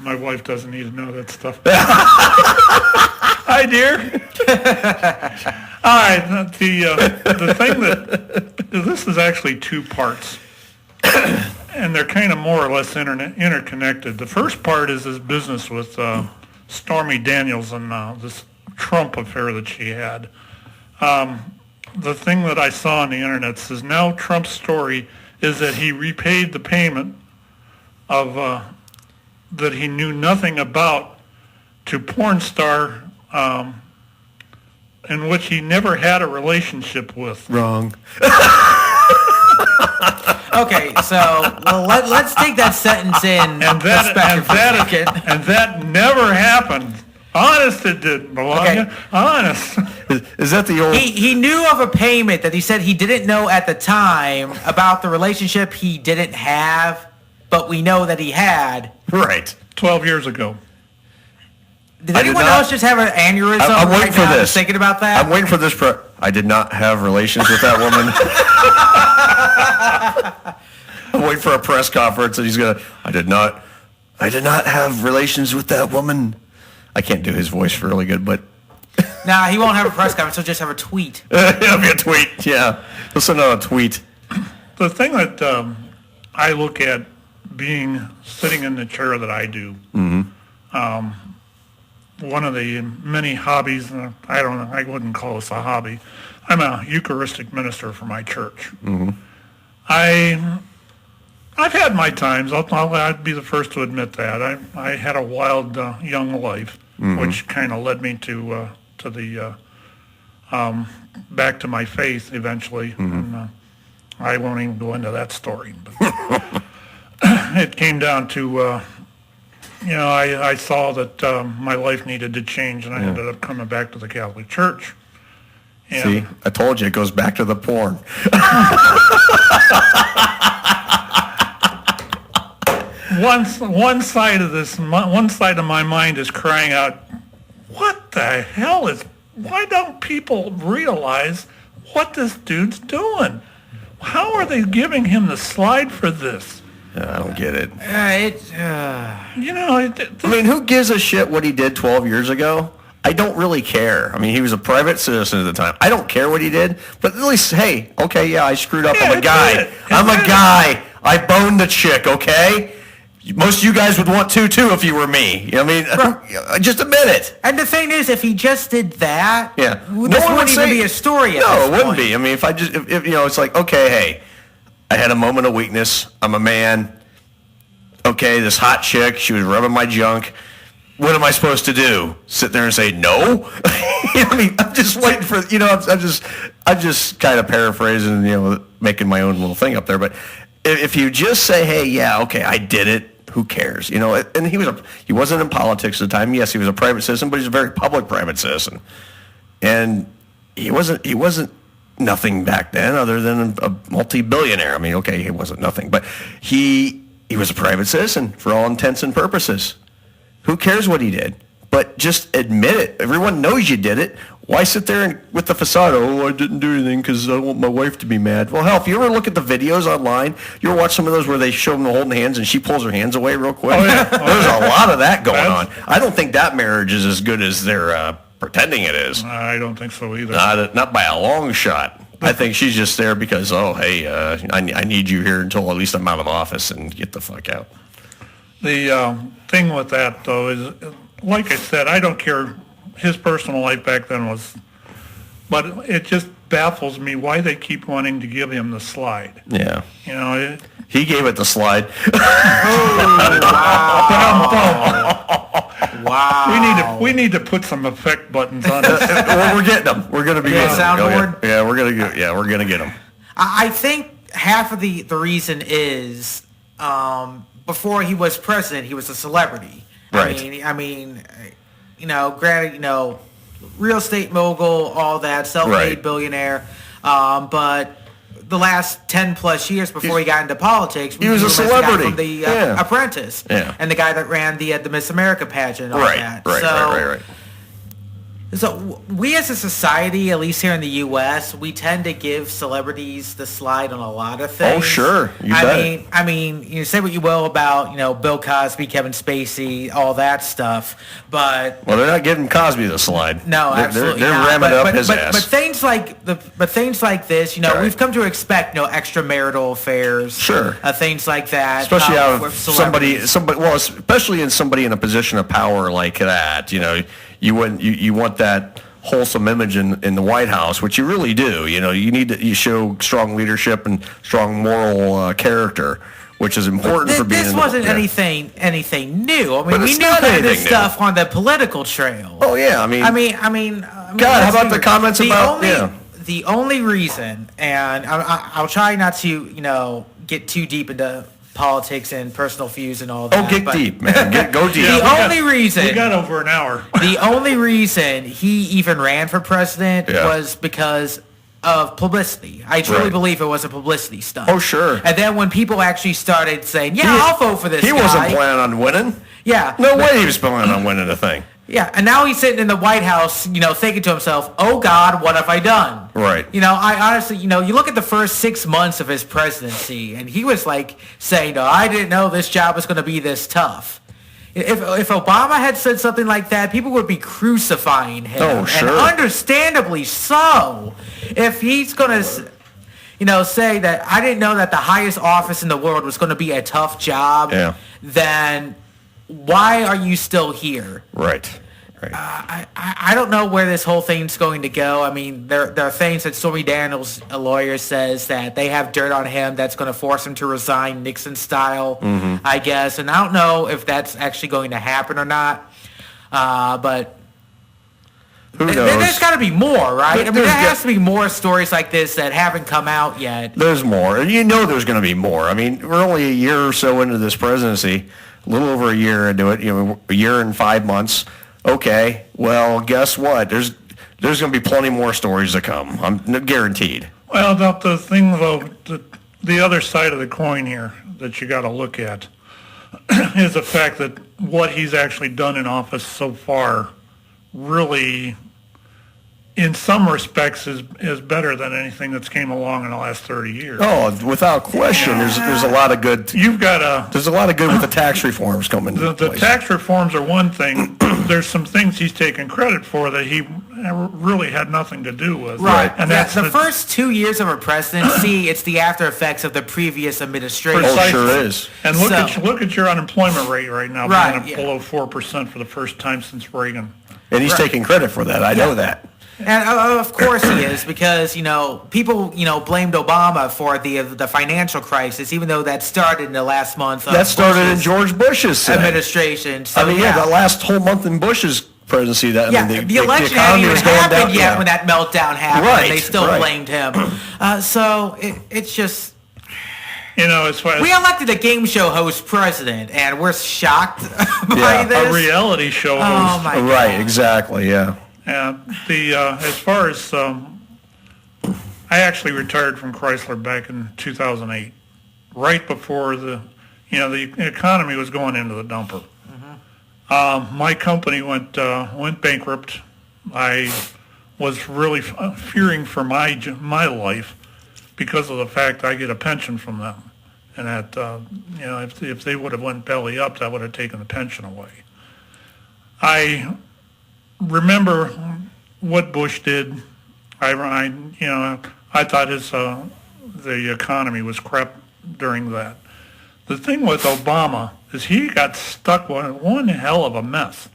My wife doesn't need to know that stuff. Hi, dear. All right. The thing this is actually two parts, and they're kind of more or less interconnected. The first part is this business with Stormy Daniels and this Trump affair that she had. The thing that I saw on the internet says now Trump's story is that he repaid the payment of that he knew nothing about to porn star in which he never had a relationship with. Wrong. Okay, so let's take that sentence in And that never happened. Honest, it didn't, Melania. Okay. Honest. Is that the old... He knew of a payment that he said he didn't know at the time about the relationship he didn't have, but we know that he had. Right. 12 years ago. Did anyone else just have an aneurysm I'm waiting right for now this. just thinking about that? I'm waiting for this. I did not have relations with that woman. I'm waiting for a press conference, and he's gonna. I did not have relations with that woman. I can't do his voice really good, but. Nah, he won't have a press conference. He'll just have a tweet. It'll be a tweet. Yeah, he'll send out a tweet. The thing that I look at sitting in the chair that I do. Mm-hmm. One of the many hobbies, I don't know, I wouldn't call this a hobby. I'm a Eucharistic minister for my church. Mm-hmm. I've had my times. I'd be the first to admit that. I had a wild young life, mm-hmm. which kind of led me to the back to my faith eventually. Mm-hmm. And I won't even go into that story. But it came down to. I saw that my life needed to change, and I ended up coming back to the Catholic Church. And see, I told you, it goes back to the porn. One side of my mind is crying out, what the hell why don't people realize what this dude's doing? How are they giving him the slide for this? I don't get it. I mean, who gives a shit what he did 12 years ago? I don't really care. I mean, he was a private citizen at the time. I don't care what he did, but at least, hey, okay, yeah, I screwed up. I'm a guy. I'm a guy. I boned the chick, okay? Most of you guys would want to, too, if you were me. I mean, just admit it. And the thing is, if he just did that, this wouldn't even be a story at this No, it wouldn't point. be. I mean, if it's like, okay, hey, I had a moment of weakness. I'm a man. Okay, this hot chick, she was rubbing my junk. What am I supposed to do? Sit there and say no? I mean, I'm just waiting for, I'm just kind of paraphrasing, making my own little thing up there. But if you just say, hey, yeah, okay, I did it, who cares? And he wasn't in politics at the time. Yes, he was a private citizen, but he's a very public private citizen. And he wasn't nothing back then other than a multi-billionaire. I mean, okay, he wasn't nothing, but he was a private citizen for all intents and purposes. Who cares what he did? But just admit it. Everyone knows you did it. Why sit there with the facade? Oh, I didn't do anything because I don't want my wife to be mad. Well, hell, if you ever look at the videos online, you ever watch some of those where they show them holding hands and she pulls her hands away real quick? Oh, yeah. There's a lot of that going on. I don't think that marriage is as good as they're pretending it is. I don't think so either. Not by a long shot. I think she's just there because, I need you here until at least I'm out of office and get the fuck out. The thing with that, though, is, like I said, I don't care. His personal life back then was But it just baffles me why they keep wanting to give him the slide. Yeah. You know, He gave it the slide. Wow. we need to put some effect buttons on this. Well, we're getting them. We're going to be getting them. soundboard? Yeah, we're going to get them. I think half of the reason is before he was president, he was a celebrity. Right. I mean, granted, real estate mogul, all that, self-made Right. billionaire, but the last 10 plus years before he got into politics, He was a the guy celebrity. from The Yeah. Apprentice, Yeah. and the guy that ran the Miss America pageant, and all that. Right. So we as a society, at least here in the U.S., we tend to give celebrities the slide on a lot of things. Oh, sure. You bet. I mean, you say what you will about, Bill Cosby, Kevin Spacey, all that stuff, but Well, they're not giving Cosby the slide. no, absolutely They're not. ramming up but, his but, ass. But things like this, Right. we've come to expect, extramarital affairs, Sure. things like that, Especially out with of celebrities. especially in somebody in a position of power like that, you want that wholesome image in the White House, which you really do. You show strong leadership and strong moral character, which is important for being. This wasn't anything new. I mean, But we it's knew not that this anything new. stuff on the political trail. Oh yeah, I mean, God, how let's about be the real. comments about The only reason, and I'll try not to, get too deep into politics and personal views and all that. Oh, get but deep, man. Go deep. The only reason We got over an hour. the only reason he even ran for president Yeah. was because of publicity. I truly Right. believe it was a publicity stunt. Oh, sure. And then when people actually started saying, I'll vote for this guy. He wasn't planning on winning. Yeah. No way he was planning on winning a thing. Yeah, and now he's sitting in the White House, thinking to himself, oh God, what have I done? Right. I honestly, you look at the first 6 months of his presidency, and he was like saying, I didn't know this job was going to be this tough. If Obama had said something like that, people would be crucifying him. Oh, sure. And understandably so. If he's going to, say that I didn't know that the highest office in the world was going to be a tough job, Yeah. then why are you still here? Right. I don't know where this whole thing's going to go. I mean, there are things that Stormy Daniels, a lawyer, says that they have dirt on him that's going to force him to resign Nixon style, I guess. And I don't know if that's actually going to happen or not. But Who knows? there's got to be more, right? I mean, there There's has to be more stories like this that haven't come out yet. There's more, and there's going to be more. I mean, we're only a year or so into this presidency, a little over a year into it. A year and 5 months. Okay, well, guess what? There's going to be plenty more stories to come. I'm guaranteed. Well, about the thing, though, the other side of the coin here that you got to look at is the fact that what he's actually done in office so far really, in some respects, is better than anything that's came along in the last 30 years. Oh, without question, there's a lot of good. You've got There's a lot of good with the tax reforms coming. the place. tax reforms are one thing. There's some things he's taken credit for that he really had nothing to do with. Right. And Yeah, that's the first 2 years of her presidency, it's the after effects of the previous administration. Oh, sure is. And look at your unemployment rate right now, Right, being yeah. below 4% for the first time since Reagan. And he's taking credit for that. I know that. And of course he is, because people blamed Obama for the financial crisis, even though that started in the last month. Of That started in Bush's George Bush's administration. So, I mean, the last whole month in Bush's presidency, the election hadn't economy even was going happened down. yet Yeah. when that meltdown happened. Right, And they still right. blamed him. So it's just. As far as We elected a game show host president, and we're shocked by Yeah, a this. a reality show Oh host. my God. Right, exactly, yeah. And as far as I actually retired from Chrysler back in 2008, right before the economy was going into the dumper. My company went bankrupt. I was really fearing for my life because of the fact I get a pension from them, and that if they would have went belly up, that would have taken the pension away. I remember what Bush did. I thought the economy was crap during that. The thing with Obama is he got stuck with one hell of a mess.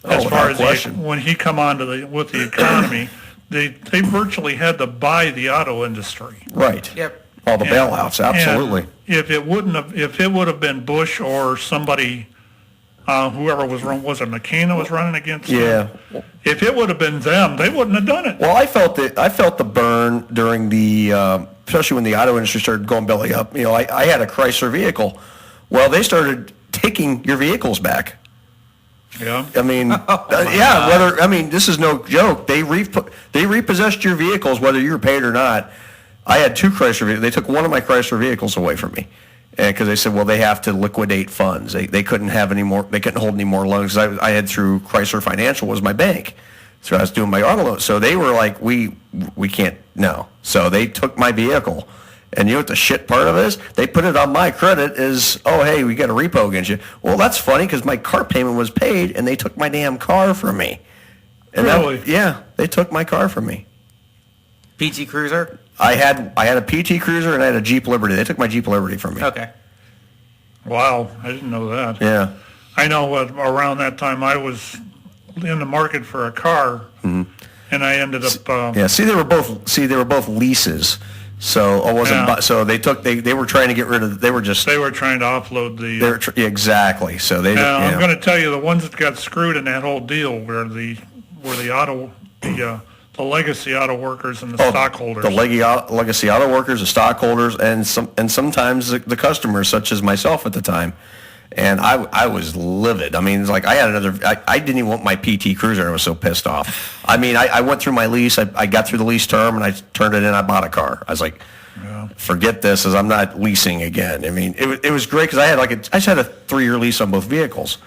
As far without as question. when he come on with the economy, they virtually had to buy the auto industry. Right. Yep. All the bailouts, absolutely. And if it would have been Bush or somebody, whoever was it McCain that was running against Yeah. them? If it would have been them, they wouldn't have done it. Well, I felt the burn during the, especially when the auto industry started going belly up. You know, I had a Chrysler vehicle. Well, they started taking your vehicles back. Yeah. I mean, this is no joke. They repossessed your vehicles whether you were paid or not. I had 2 Chrysler vehicles. They took one of my Chrysler vehicles away from me, and because they said, well, they have to liquidate funds. They couldn't have any more. They couldn't hold any more loans. I had through Chrysler Financial was my bank, so I was doing my auto loan. So they were like, we can't, no. So they took my vehicle. And you know what the shit part of it is? They put it on my credit as, oh, hey, we got a repo against you. Well, that's funny because my car payment was paid, and they took my damn car from me. And really? They took my car from me. PT Cruiser? I had a PT Cruiser and I had a Jeep Liberty. They took my Jeep Liberty from me. Okay. Wow, I didn't know that. Yeah. I know around that time I was in the market for a car, and I ended up. They were both leases. So I wasn't. Yeah. So they were trying to get rid of. They were trying to offload the. Exactly. So they. I'm going to tell you the ones that got screwed in that whole deal were the legacy auto workers and the stockholders. The legacy auto workers, the stockholders, and sometimes the customers, such as myself at the time. And I was livid. I mean, it's like I had I didn't even want my PT Cruiser. I was so pissed off. I mean, I went through my lease. I got through the lease term, and I turned it in. I bought a car. I was like, forget this, as I'm not leasing again. I mean, it was great because I just had a 3-year lease on both vehicles.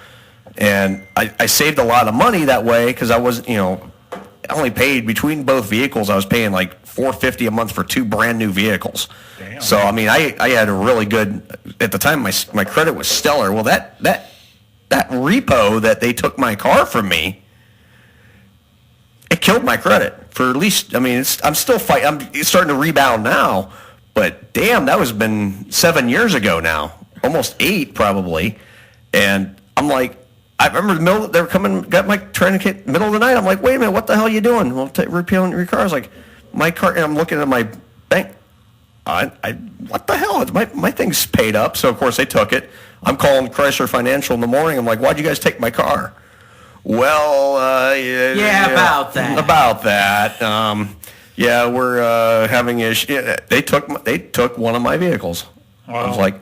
And I saved a lot of money that way because I wasn't, I only paid between both vehicles. I was paying like $450 a month for 2 brand new vehicles. Damn. So I mean, I had a really good at the time. My credit was stellar. Well, that repo that they took my car from me, it killed my credit for at least. I mean, I'm still fighting. I'm starting to rebound now, but damn, that was been 7 years ago now, almost 8 probably, and I'm like. I remember they were coming, got my trying to get middle of the night. I'm like, wait a minute, what the hell are you doing? Well, repealing your car. I was like, my car, and I'm looking at my bank. What the hell? My thing's paid up. So, of course, they took it. I'm calling Chrysler Financial in the morning. I'm like, why'd you guys take my car? Well, about that. About that. We're having issues. They took one of my vehicles. Wow. I was like,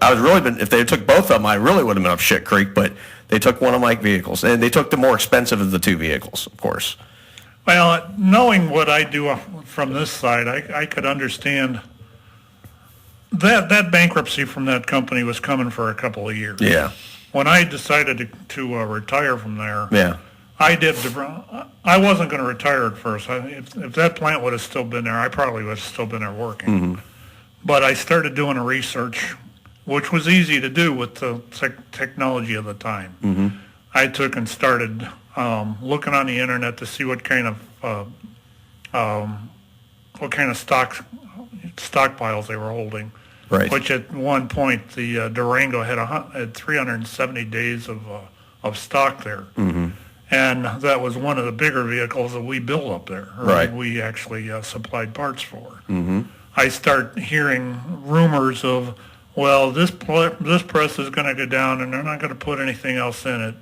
if they took both of them, I really would have been up shit creek, but they took one of my vehicles, and they took the more expensive of the 2 vehicles, of course. Well, knowing what I do from this side, I could understand that bankruptcy from that company was coming for a couple of years. Yeah. When I decided to retire from there, I wasn't going to retire at first. If that plant would have still been there, I probably would have still been there working. Mm-hmm. But I started doing a research, which was easy to do with the technology of the time. Mm-hmm. I took and started looking on the internet to see what kind of stockpiles they were holding. Right. Which at one point the Durango had 370 days of stock there. Mm-hmm. And that was one of the bigger vehicles that we built up there. Right. We actually supplied parts for. Mm-hmm. I start hearing rumors of, well, this press is going to go down and they're not going to put anything else in it.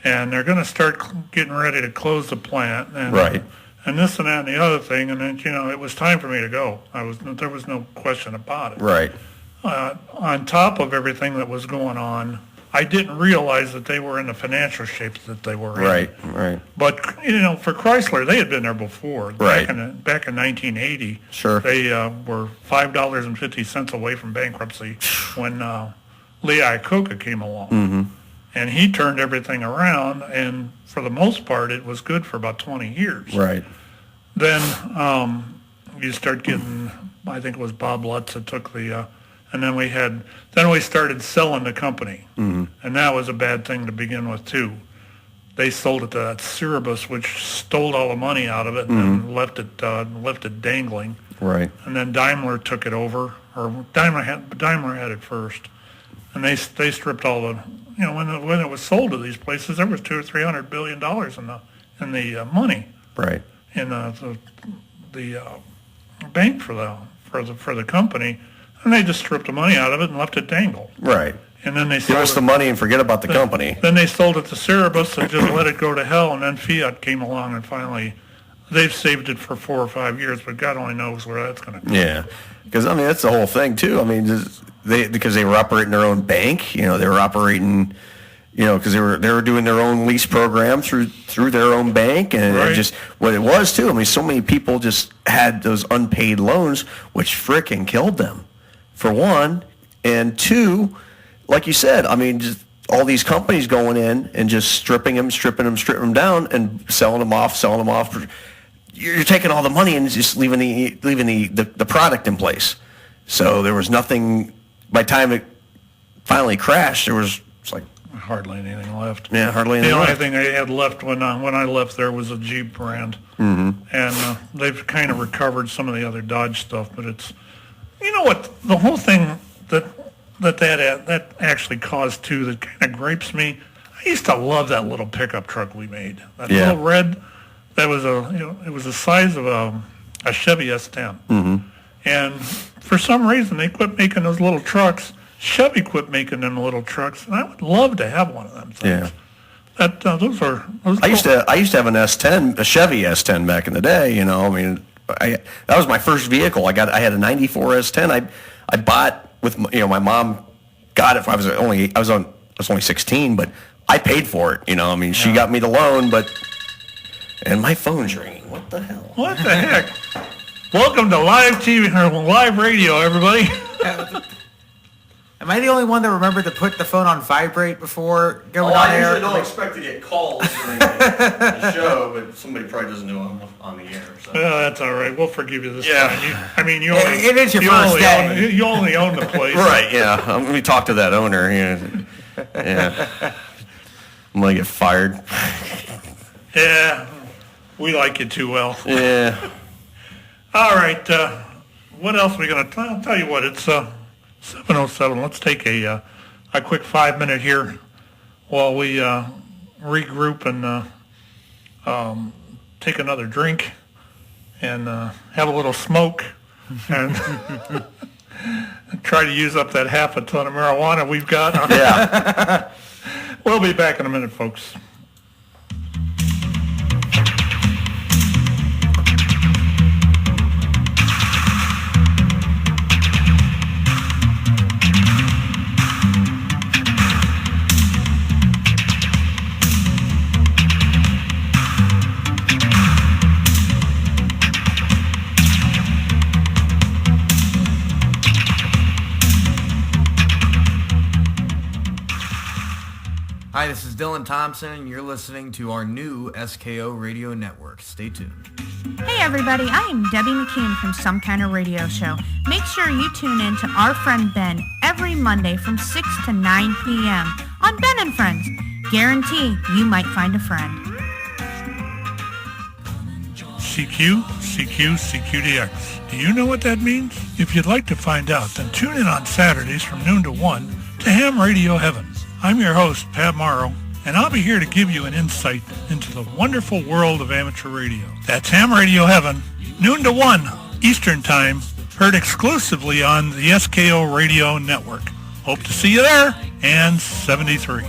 And they're going to start getting ready to close the plant. And, and this and that and the other thing. And then, it was time for me to go. There was no question about it. Right. On top of everything that was going on, I didn't realize that they were in the financial shape that they were in. Right. But, for Chrysler, they had been there before. Right. Back in 1980. Sure. They were $5.50 away from bankruptcy when Lee Iacocca came along. Mm-hmm. And he turned everything around, and for the most part, it was good for about 20 years. Right. Then you start getting, I think it was Bob Lutz that took the... And then we started selling the company, and that was a bad thing to begin with too. They sold it to that Cerebus, which stole all the money out of it and left it dangling. Right. And then Daimler took it over, or Daimler had it first, and they stripped all the. When it was sold to these places, there was $200 or $300 billion in the money. Right. In the bank for the company, and they just stripped the money out of it and left it dangle. Right. And then they Give sold us the money and forget about the company. Then they sold it to Cerebus and just let it go to hell. And then Fiat came along and finally, they've saved it for 4 or 5 years, but God only knows where that's going to go. Yeah, because I mean that's the whole thing too. I mean, because they were operating their own bank. They were operating. Because they were doing their own lease program through their own bank, and Right. just what it was too. I mean, so many people just had those unpaid loans, which frickin' killed them, for one, and two, like you said. I mean, just all these companies going in and just stripping them down, and selling them off. You're taking all the money and just leaving the product in place. So there was nothing. By the time it finally crashed, it's like. Hardly anything left. Yeah, hardly anything The only left. thing they had left when I left there was a Jeep brand. Mm-hmm. And they've kind of recovered some of the other Dodge stuff, but it's, the whole thing that actually caused too, that kind of gripes me. I used to love that little pickup truck we made. That little red, that was it was the size of a Chevy S10. Mm-hmm. And for some reason they quit making those little trucks. Chevy quit making them little trucks, and I would love to have one of them things. Yeah. Those I used to have an S10, a Chevy S10 back in the day. I mean, that was my first vehicle. I had a '94 S10. I bought with my mom got it. I was only 16, but I paid for it. I mean, she got me the loan, and my phone's ringing. What the hell? What the heck? Welcome to live TV or live radio, everybody. Am I the only one that remembered to put the phone on vibrate before going on air? expect to get calls during the show, but somebody probably doesn't know I'm on the air. So. Well, that's all right. We'll forgive you this Yeah. time. You only It is your first day. You only own the place. Right, yeah. Let me talk to that owner. Yeah. I'm going to get fired. Yeah. We like you too well. Yeah. All right. What else are we going to I'll tell you what. It's 7:07. Let's take a quick 5-minute here while we regroup and take another drink and have a little smoke and try to use up that half a ton of marijuana we've got. Yeah. We'll be back in a minute, folks. Hi, this is Dylan Thompson, and you're listening to our new SKO radio network. Stay tuned. Hey everybody, I am Debbie McKeon from Some Kind of Radio Show. Make sure you tune in to our friend Ben every Monday from 6 to 9 p.m. on Ben and Friends. Guarantee you might find a friend. CQ, CQ, CQDX. Do you know what that means? If you'd like to find out, then tune in on Saturdays from noon to 1 to Ham Radio Heaven. I'm your host, Pat Morrow, and I'll be here to give you an insight into the wonderful world of amateur radio. That's Ham Radio Heaven, noon to 1 Eastern Time, heard exclusively on the SKO Radio Network. Hope to see you there, and 73.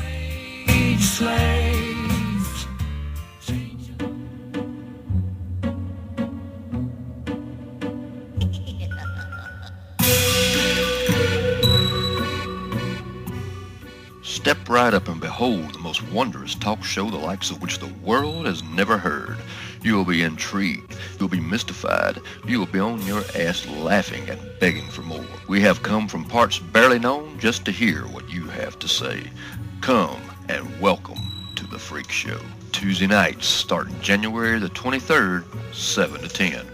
Step right up and behold the most wondrous talk show the likes of which the world has never heard. You will be intrigued. You'll be mystified. You will be on your ass laughing and begging for more. We have come from parts barely known just to hear what you have to say. Come and welcome to the Freak Show. Tuesday nights starting January the 23rd, 7 to 10.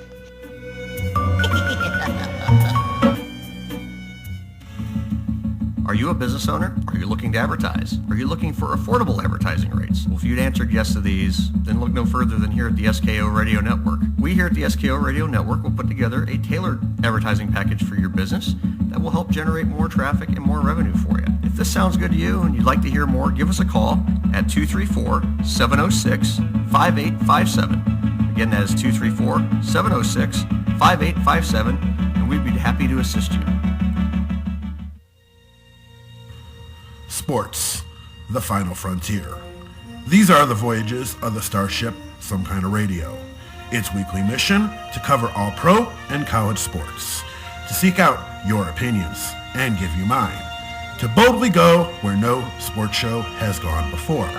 Are you a business owner? Are you looking to advertise? Are you looking for affordable advertising rates? Well, if you'd answered yes to these, then look no further than here at the SKO Radio Network. We here at the SKO Radio Network will put together a tailored advertising package for your business that will help generate more traffic and more revenue for you. If this sounds good to you and you'd like to hear more, give us a call at 234-706-5857. Again, that is 234-706-5857, and we'd be happy to assist you. Sports, the final frontier. These are the voyages of the starship Some Kind of Radio. Its weekly mission to cover all pro and college sports, to seek out your opinions and give you mine, to boldly go where no sports show has gone before.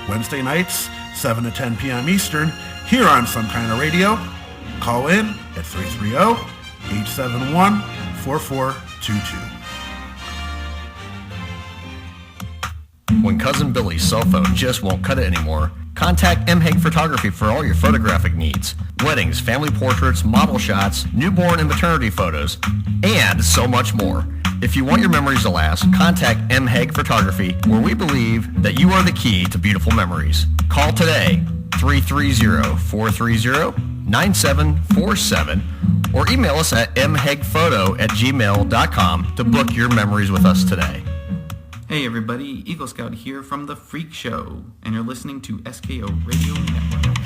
Wednesday nights, 7 to 10 p.m. Eastern, here on Some Kind of Radio. Call in at 330-871-4422. When Cousin Billy's cell phone just won't cut it anymore, contact M. Hague Photography for all your photographic needs. Weddings, family portraits, model shots, newborn and maternity photos, and so much more. If you want your memories to last, contact M. Hague Photography, where we believe that you are the key to beautiful memories. Call today, 330-430-9747, or email us at mhagephoto@gmail.com to book your memories with us today. Hey everybody, Eagle Scout here from The Freak Show, and you're listening to SKO Radio Network.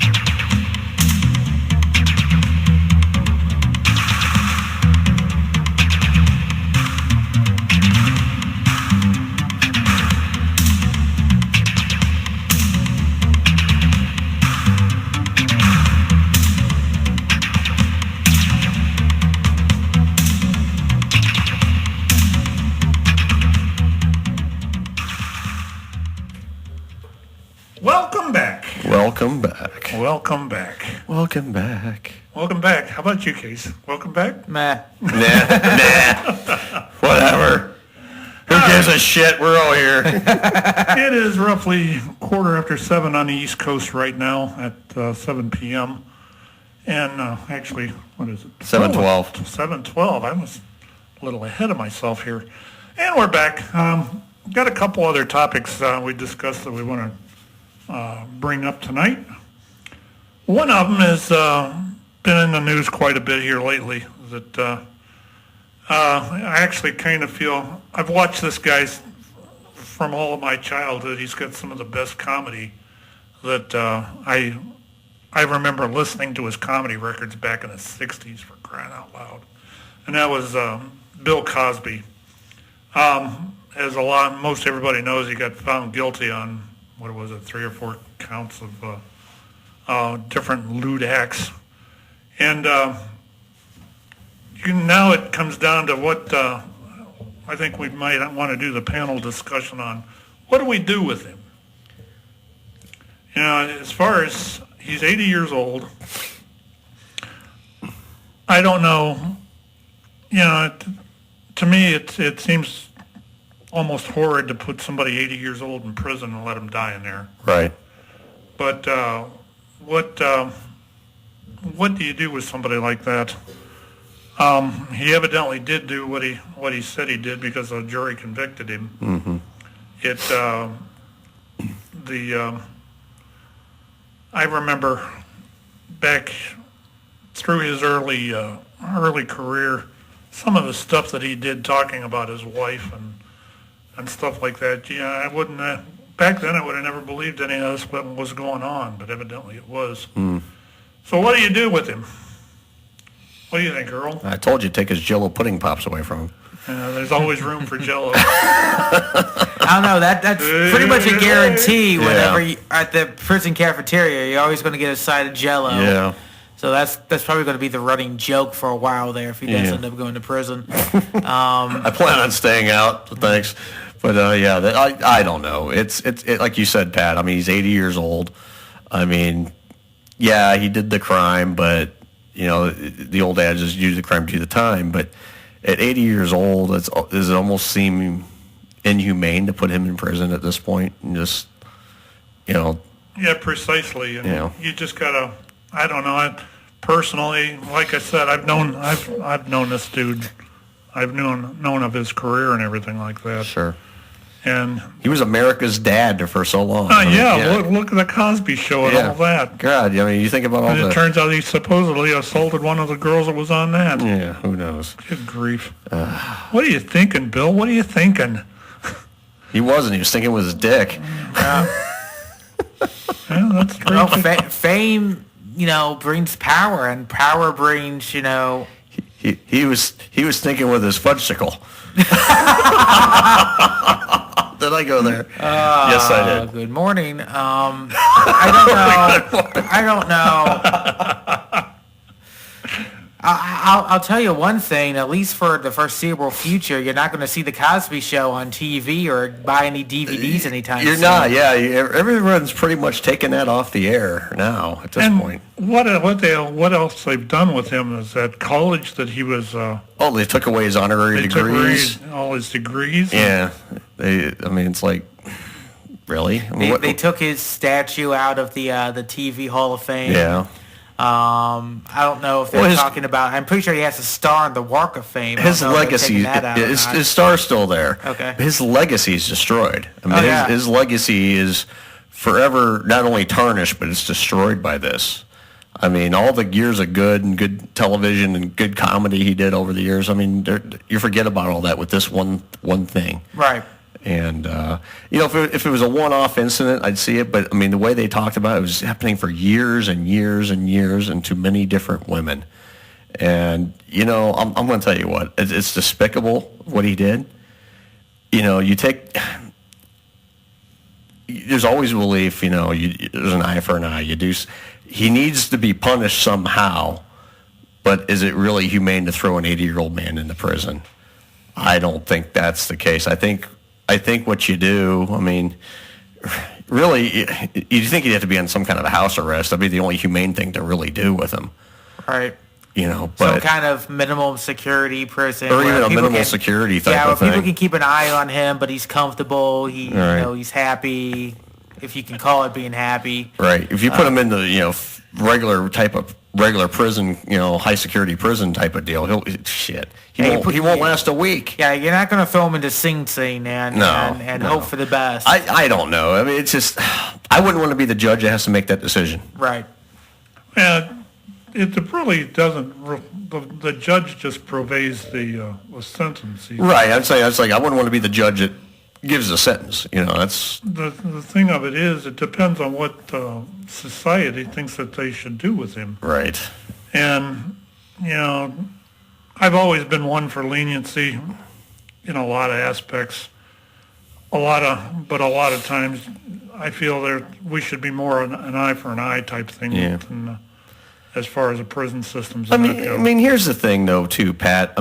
Welcome back. Welcome back. Welcome back. Welcome back. Welcome back. How about you, Case? Welcome back? Meh. Nah. Whatever. Who gives a shit? We're all here. It is roughly 7:15 on the East Coast right now at 7 p.m. And actually, what is it? 7:12. 7:12. I was a little ahead of myself here. And we're back. Got a couple other topics we discussed that we want to bring up tonight. One of them has been in the news quite a bit here lately. That I actually kind of feel I've watched this guy from all of my childhood. He's got some of the best comedy that I remember listening to his comedy records back in the '60s, for crying out loud, and that was Bill Cosby. As most everybody knows, he got found guilty on, 3 or 4 counts of different lewd acts. And now it comes down to what I think we might want to do the panel discussion on. What do we do with him? You know, as far as he's 80 years old, I don't know. You know, to me, it seems almost horrid to put somebody 80 years old in prison and let him die in there. Right. But what do you do with somebody like that? He evidently did do what he said he did because the jury convicted him. Mm-hmm. I remember back through his early career, some of the stuff that he did talking about his wife and stuff like that. Yeah, I wouldn't. Back then, I would have never believed any of this was going on, but evidently it was. Mm. So what do you do with him? What do you think, Earl? I told you, take his Jell-O pudding pops away from him. There's always room for Jell-O. I don't know. That's pretty much a guarantee. Yeah. Whenever at the prison cafeteria, you're always going to get a side of Jell-O. Yeah. So that's probably going to be the running joke for a while there if he does end up going to prison. I plan on staying out. Thanks. But I don't know. It's like you said, Pat. I mean, he's 80 years old. I mean, yeah, he did the crime, but you know, the old adage is use the crime to the time. But at 80 years old, does it almost seem inhumane to put him in prison at this point and just, you know? Yeah, precisely. And you know, you just gotta. I don't know. I personally, like I said, I've known this dude. I've known of his career and everything like that. Sure. And he was America's dad for so long. Look at the Cosby Show and all that. God, I mean, you think about all and it turns out he supposedly assaulted one of the girls that was on that. Yeah, who knows? Good grief. What are you thinking, Bill? What are you thinking? He wasn't. He was thinking with his dick. Yeah, that's true. Fame brings power, and power brings, He was thinking with his fudgesicle. Did I go there? Yes, I did. Good morning. I don't know. I'll tell you one thing, at least for the foreseeable future, you're not going to see the Cosby Show on TV or buy any DVDs anytime soon. You're not, yeah. Everyone's pretty much taking that off the air now at this point. What else they've done with him is that college that he was... they took away his honorary degrees. All his degrees. Yeah. It's like, really? They took his statue out of the TV Hall of Fame. Yeah. I don't know if they're talking about. I'm pretty sure he has a star in the Walk of Fame. His legacy, his star's still there. Okay. His legacy is destroyed. His legacy is forever not only tarnished, but it's destroyed by this. All the years of good television and good comedy he did over the years. You forget about all that with this one thing. Right. And, if it was a one-off incident, I'd see it. But, the way they talked about it was happening for years and years and years and to many different women. And, I'm going to tell you what. It's despicable what he did. There's always belief, there's an eye for an eye. He needs to be punished somehow. But is it really humane to throw an 80-year-old man into prison? I don't think that's the case. I think what you do, really, you think you'd have to be on some kind of a house arrest. That'd be the only humane thing to really do with him. Right. But some kind of minimum security prison. Or even a minimal security type of thing. Yeah, where people can keep an eye on him, but he's comfortable. He's happy, if you can call it being happy. Right. If you put him in the, regular prison, high security prison type of deal, he won't last a week. Yeah, you're not going to throw him into Sing Sing and hope for the best. I don't know. It's just, I wouldn't want to be the judge that has to make that decision. Right. It really doesn't. The judge just purveys the sentence. Right. I'd say I wouldn't want to be the judge that gives a sentence. That's the thing of it is, it depends on what society thinks that they should do with him. Right. And I've always been one for leniency in a lot of aspects. But a lot of times, I feel we should be more an eye for an eye type thing. Yeah. Than, as far as the prison systems. Here's the thing, though, too, Pat.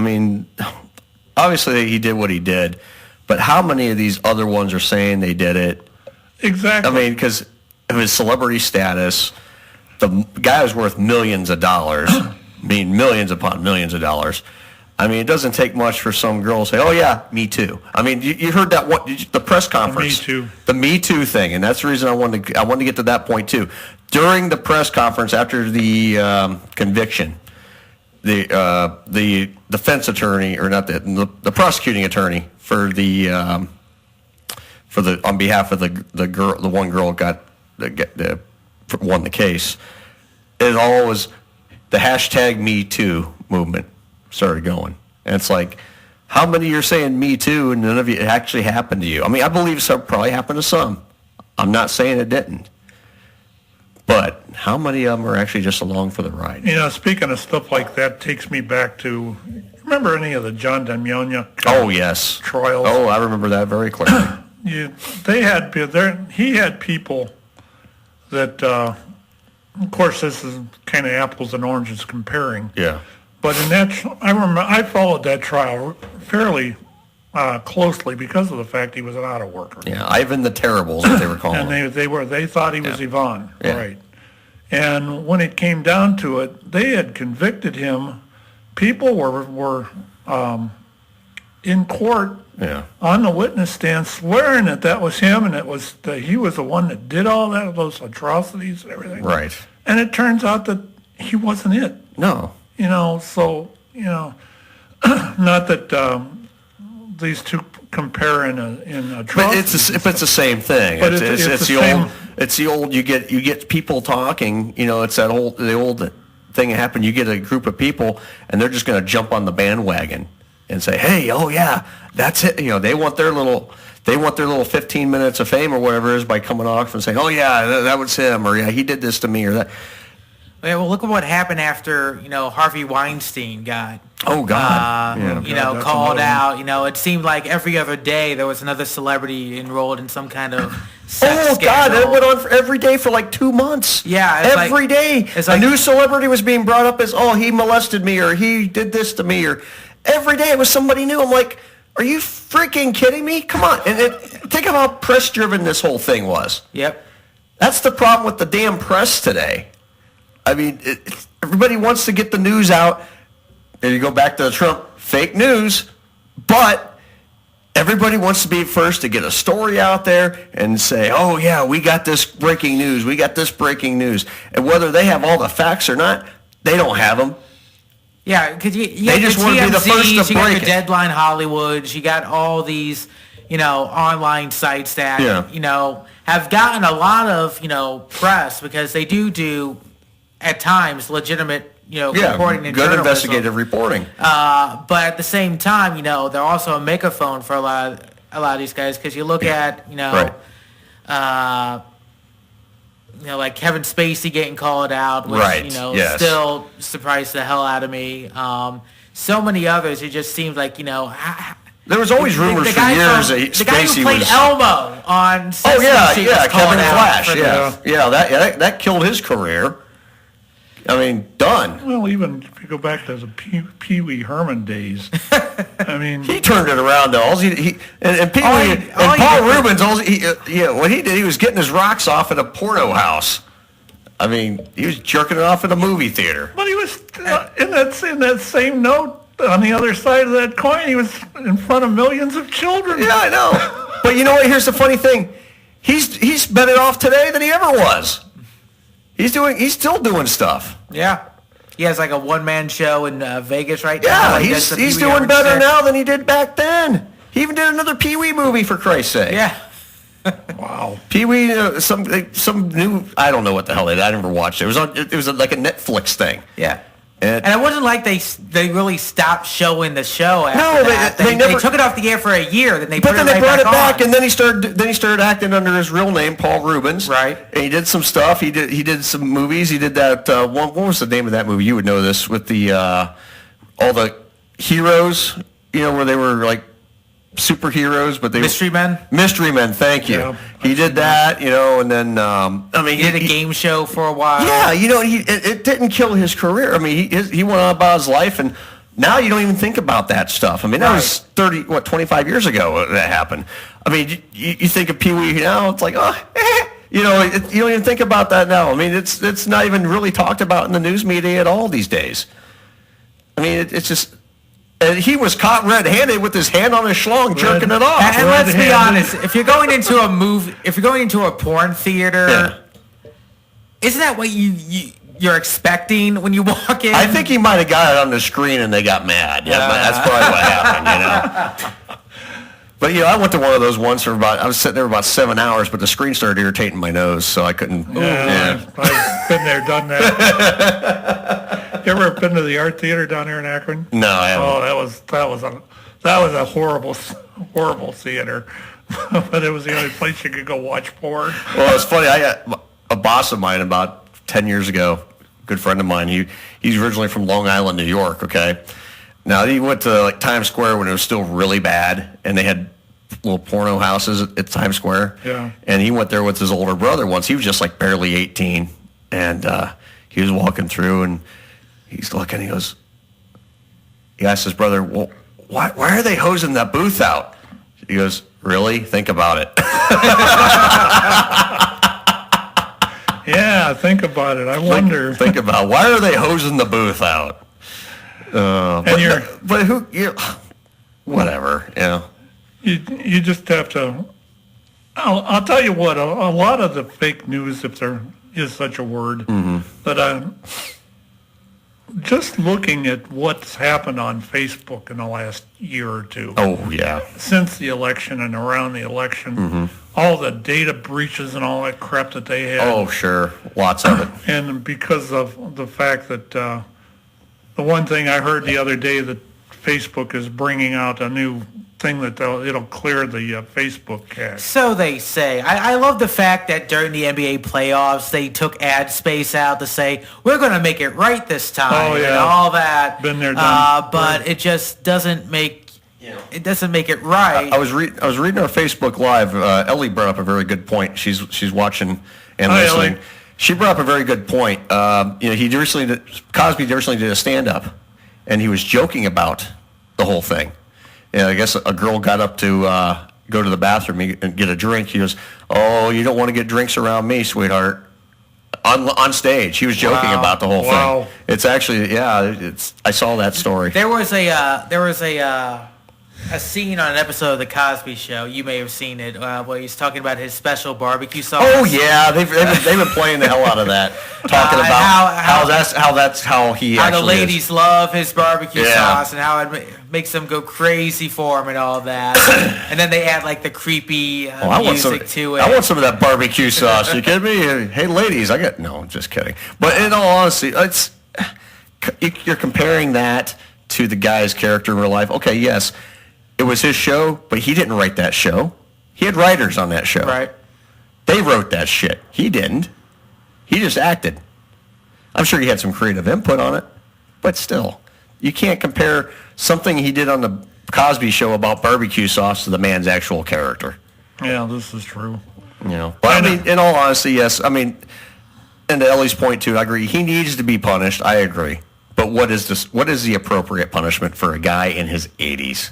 Obviously he did what he did, but how many of these other ones are saying they did it? Exactly. Because of his celebrity status, the guy was worth millions of dollars. Millions upon millions of dollars. It doesn't take much for some girl to say, "Oh yeah, me too." You heard that the press conference, the Me Too thing, and that's the reason I wanted to get to that point too. During the press conference after the conviction, the defense attorney, or not the prosecuting attorney on behalf of the one girl that won the case, it all was the hashtag Me Too movement started going. And it's like, how many you're saying Me Too and none of it actually happened to you? I believe some probably happened to some. I'm not saying it didn't. But how many of them are actually just along for the ride? Speaking of stuff like that takes me back to, remember any of the John Demyonia trials? Oh, I remember that very clearly. He had people that, of course, this is kind of apples and oranges comparing. Yeah. But in that, I followed that trial fairly closely because of the fact he was an auto worker. Yeah, Ivan the Terrible is what they were calling him. And they thought he was Ivan, yeah. Right? And when it came down to it, they had convicted him. People were in court on the witness stand swearing that was him and that he was the one that did all those atrocities and everything. Right. And it turns out that he wasn't it. No. Not that these two compare in atrocities. But it's the same thing. But it's the old. You get people talking. It's the old thing that happened. You get a group of people, and they're just going to jump on the bandwagon and say, "Hey, oh yeah, that's it." They want their little 15 minutes of fame or whatever it is by coming off and saying, "Oh yeah, that was him," or "Yeah, he did this to me," or that. Yeah, well, look at what happened after, Harvey Weinstein got, Oh God. that's called another out. It seemed like every other day there was another celebrity enrolled in some kind of sex Oh God, scandal. that went on for every day for like 2 months. Yeah, it's every day. it's A like- new celebrity was being brought up as, oh, he molested me or he did this to me, or every day it was somebody new. I'm like, are you freaking kidding me? Come on. And think of how press-driven this whole thing was. Yep. That's the problem with the damn press today. I mean, everybody wants to get the news out. And you go back to the Trump fake news, but everybody wants to be first to get a story out there and say, oh, yeah, we got this breaking news. We got this breaking news. And whether they have all the facts or not, they don't have them. Yeah, because They just want to be the first to you got break the it. Deadline Hollywood, you got all these, online sites that, Yeah. have gotten a lot of, press because they do at times legitimate, reporting and good journalism. investigative reporting. But at the same time, they're also a megaphone for a lot of these guys because you look at, Right. like Kevin Spacey getting called out, which, Right, yes. still surprised the hell out of me. So many others, it just seems like, There was always rumors for years that the guy Spacey who played was... Elmo on Sesame Oh, yeah, Street was yeah, called Kevin out Flash, for yeah. this. Yeah, that killed his career. I mean, done. Well, even if you go back to the Pee Wee Herman days, I mean, He turned it around though. And Pee All Wee he- and all he Paul did- Rubens. What he did, he was getting his rocks off at a porno house. I mean, he was jerking it off at a movie theater. but he was in that same note on the other side of that coin. He was in front of millions of children. Yeah, I know. But you know what? Here's the funny thing. He's better off today than he ever was. He's still doing stuff. Yeah. He has like a one-man show in Vegas right now. Yeah, He does he's the Pee Wee doing Herman better uh, shit. now than he did back then. He even did another Pee Wee movie, for Christ's sake. Yeah. Wow. Pee Wee, some new, I don't know what the hell I never watched it. It was like a Netflix thing. Yeah. And And it wasn't like they really stopped showing the show after No, that. they They never- took it off the air for a year, then they But put then it they right brought it back, on. and then he started acting under his real name, Paul Rubens. Right. And he did some stuff. He did some movies. He did that. What was the name of that movie? You would know this, with the all the heroes. Where they were like superheroes, but they Mystery Men. Mystery Men. Thank you. Yeah, he did that. And then I mean, He did a game show for a while. Yeah, it didn't kill his career. I mean, he went on about his life, and now you don't even think about that stuff. I mean, that was 25 years ago that happened. I mean, you think of Pee Wee now, it's like, you don't even think about that now. I mean, it's not even really talked about in the news media at all these days. I mean, it's just... And he was caught red-handed with his hand on his schlong, jerking it off. And let's be Red-handed. honest, if you're going into a porn theater, Yeah. isn't that what you're expecting when you walk in? I think he might have got it on the screen and they got mad. Yeah, that's probably what happened, But I went to one of those once I was sitting there about 7 hours, but the screen started irritating my nose, so I couldn't. Yeah, I've been there, done that. You ever been to the art theater down here in Akron? No, I haven't. Oh, that was a horrible theater. But it was the only place you could go watch porn. Well, it's funny. I got a boss of mine about 10 years ago, good friend of mine. He's originally from Long Island, New York. Okay. Now he went to like Times Square when it was still really bad, and they had little porno houses at Times Square. Yeah. And he went there with his older brother once. He was just like barely 18, and he was walking through, and he's looking. He asked his brother, "Well, why are they hosing that booth out?" He goes, "Really? Think about it." Yeah, think about it. I wonder. Think about why are they hosing the booth out? But who? Whatever. You just have to. I'll tell you what. A lot of the fake news, if there is such a word, that just looking at what's happened on Facebook in the last year or two. Oh yeah. Since the election and around the election, all the data breaches and all that crap that they had. Oh sure, lots of it. And because of the fact that the one thing I heard the other day that Facebook is bringing out a new thing that it'll clear the Facebook cache. So they say. I love the fact that during the NBA playoffs, they took ad space out to say, we're going to make it right this time, Oh, yeah. and all that. Been there, done. But it just doesn't make it doesn't make it right. I was reading our Facebook Live. Ellie brought up a very good point. She's watching and Hi, listening. Ellie. She brought up a very good point. Cosby recently did a stand-up, and he was joking about the whole thing. And I guess a girl got up to go to the bathroom and get a drink. He goes, "Oh, you don't want to get drinks around me, sweetheart." On stage, he was joking about the whole Wow. thing. It's actually, I saw that story. There was a scene on an episode of the Cosby Show. You may have seen it, where he's talking about his special barbecue sauce. Oh yeah, they've been playing the hell out of that, talking about how he how actually the ladies is. love his barbecue Yeah. sauce and how it makes them go crazy for him and all that. And then they add like the creepy music to it. I want some of that barbecue sauce. You kidding me? Hey ladies, no, just kidding. But in all honesty, you're comparing that to the guy's character in real life. Okay, yes, it was his show, but he didn't write that show. He had writers on that show. Right. They wrote that shit. He didn't. He just acted. I'm sure he had some creative input on it, but still, you can't compare something he did on the Cosby Show about barbecue sauce to the man's actual character. Yeah, this is true. But I mean, in all honesty, yes. I mean, and to Ellie's point too, I agree. He needs to be punished. I agree. But what is the appropriate punishment for a guy in his 80s?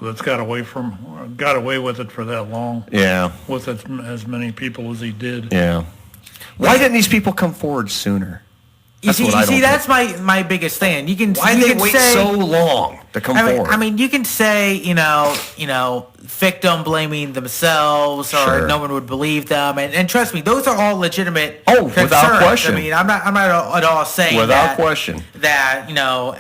That's got away with it for that long. Yeah. With as many people as he did. Yeah. Why didn't these people come forward sooner? You see, that's my biggest thing. Why did they wait so long to come forward? I mean, you can say, victim blaming themselves, or Sure. no one would believe them, and trust me, those are all legitimate. Without concerns. question. I mean, I'm not at all saying Without question. that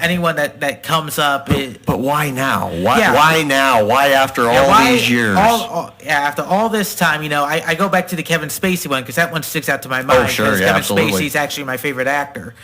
anyone that comes up. But why now? Why now? Why after these years? After all this time, I go back to the Kevin Spacey one because that one sticks out to my mind. sure, because yeah, Kevin absolutely. Spacey's actually my favorite actor.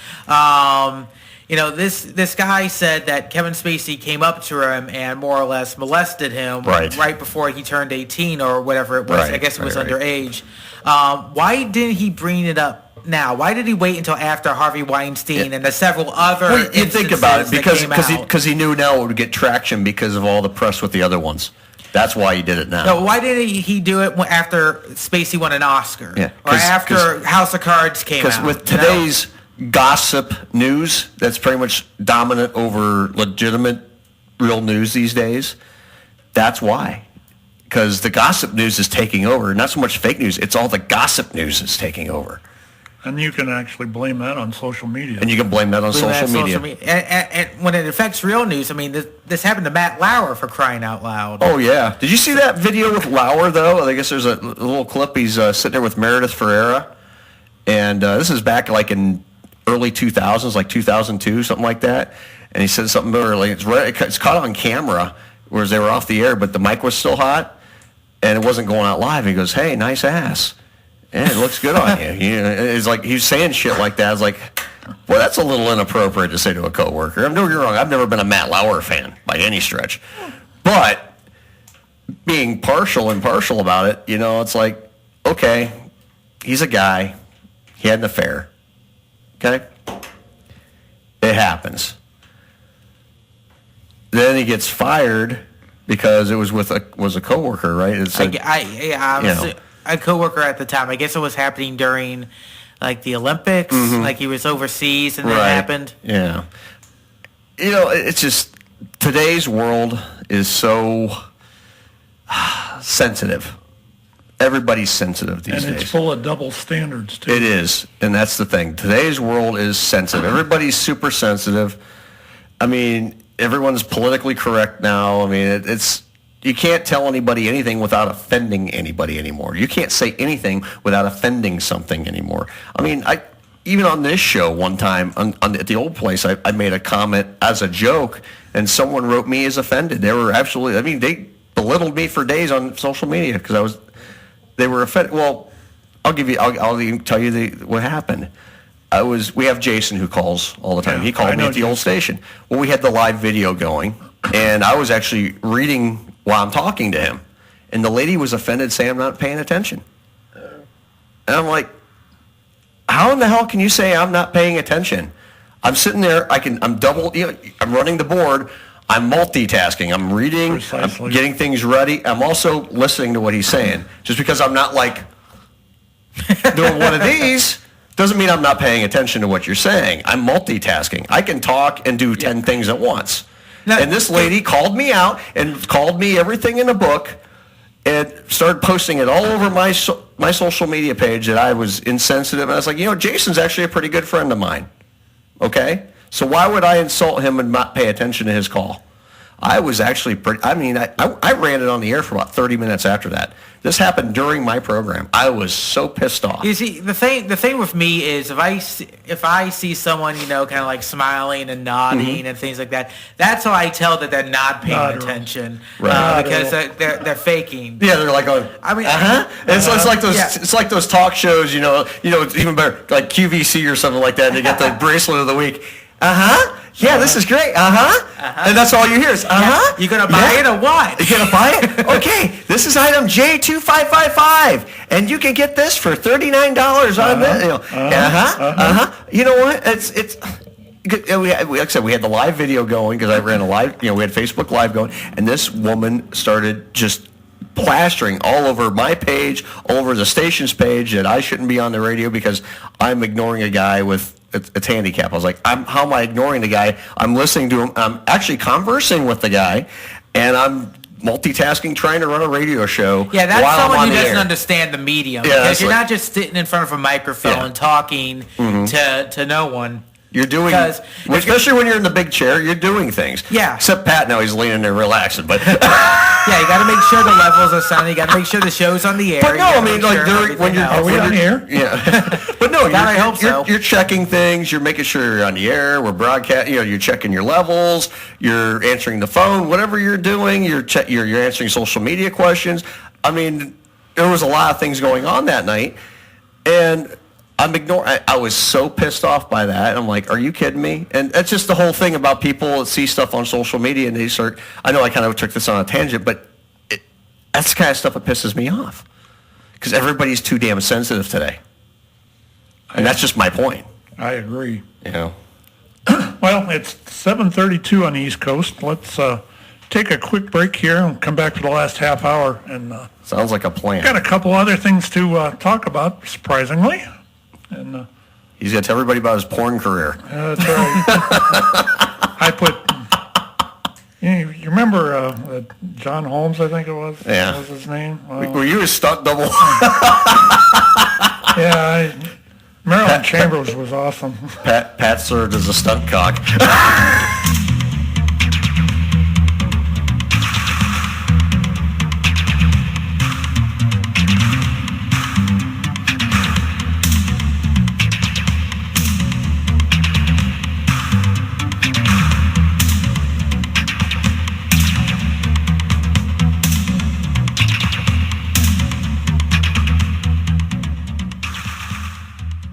This guy said that Kevin Spacey came up to him and more or less molested him right before he turned 18 or whatever it was. Right, I guess it was right. underage. Why didn't he bring it up now? Why did he wait until after Harvey Weinstein and the several other Well, you think about it instances because he knew now it would get traction because of all the press with the other ones. That's why he did it now. No, why didn't he do it after Spacey won an Oscar? Yeah, or after House of Cards came out? Because with today's gossip news, that's pretty much dominant over legitimate, real news these days. That's why. Because the gossip news is taking over. Not so much fake news. It's all the gossip news is taking over. And you can actually blame that on social media. And you can blame that on social media. And when it affects real news, I mean, this happened to Matt Lauer, for crying out loud. Oh, yeah. Did you see that video with Lauer, though? I guess there's a little clip. He's sitting there with Meredith Ferreira. And this is back like in early 2000s, like 2002, something like that. And he said something early. It's caught on camera, whereas they were off the air, but the mic was still hot, and it wasn't going out live. He goes, "Hey, nice ass. Yeah, it looks good on you." It's like he was saying shit like that. I was like, well, that's a little inappropriate to say to a coworker. I'm doing wrong. I've never been a Matt Lauer fan by any stretch. But being partial about it, it's like, okay, he's a guy. He had an affair. Okay? It happens. Then he gets fired because it was a coworker, right? A coworker at the time. I guess it was happening during like the Olympics. Mm-hmm. Like he was overseas and that happened. Yeah. It's just today's world is so sensitive. Everybody's sensitive these days. And it's full of double standards, too. It is, and that's the thing. Today's world is sensitive. Everybody's super sensitive. I mean, everyone's politically correct now. I mean, you can't tell anybody anything without offending anybody anymore. You can't say anything without offending something anymore. I mean, even on this show one time at the old place, I made a comment as a joke, and someone wrote me as offended. They were absolutely, they belittled me for days on social media because they were offended. Well, I'll even tell you what happened. We have Jason who calls all the time. Yeah, He called me at the old station. Well, we had the live video going, and I was actually reading while I'm talking to him. And the lady was offended saying I'm not paying attention. And I'm like, how in the hell can you say I'm not paying attention? I'm sitting there, I'm running the board, I'm multitasking, I'm reading, Precisely. I'm getting things ready. I'm also listening to what he's saying. Just because I'm not like doing one of these doesn't mean I'm not paying attention to what you're saying. I'm multitasking. I can talk and do 10 things at once. Now, and this lady called me out and called me everything in the book and started posting it all over my social media page that I was insensitive. And I was like, Jason's actually a pretty good friend of mine. Okay? So why would I insult him and not pay attention to his call? I was actually I ran it on the air for about 30 minutes after that. This happened during my program. I was so pissed off. You see, the thing with me is if I see someone, kind of like smiling and nodding and things like that, that's how I tell that they're not paying attention, Right. because they're faking. Yeah, they're like going, It's like those. Yeah. It's like those talk shows. It's even better, like QVC or something like that. And they get the bracelet of the week. Yeah, this is great. And that's all you hear is Yeah. You gonna buy it or what? You gonna buy it? Okay, this is item J2555, and you can get this for $39 on that. You know what? It's. Like I said, we had the live video going because I ran a live. We had Facebook Live going, and this woman started just plastering all over my page, all over the station's page that I shouldn't be on the radio because I'm ignoring a guy with it's handicap. I was like, how am I ignoring the guy? I'm listening to him. I'm actually conversing with the guy, and I'm multitasking, trying to run a radio show. Yeah, that's while someone I'm on who the doesn't air. understand the medium. Yeah, Because that's you're like- not just sitting in front of a microphone talking to no one. You're doing, Because especially when you're in the big chair, you're doing things. Yeah. Except Pat now, he's leaning there relaxing. But Yeah, you got to make sure the levels are sounding. You got to make sure the show's on the air. But no, You gotta I mean, make like sure during when everything you're else- Are we when on you're- air? Yeah, but no, God, I hope so. you're checking things. You're making sure you're on the air. We're broadcast. You're checking your levels. You're answering the phone. Whatever you're doing, you're answering social media questions. I mean, there was a lot of things going on that night, and I'm ignoring. I was so pissed off by that. I'm like, are you kidding me? And that's just the whole thing about people that see stuff on social media and they start. I know I kind of took this on a tangent, but that's the kind of stuff that pisses me off because everybody's too damn sensitive today, and that's just my point. I agree. Well, it's 7:32 on the East Coast. Let's take a quick break here and come back for the last half hour. And Sounds like a plan. got a couple other things to talk about, surprisingly. And He's got to tell everybody about his porn career. that's right. I put. You remember John Holmes? I think it was. Yeah. What was his name? Were you a stunt double? Yeah. Marilyn Chambers was awesome. Pat served as a stunt cock.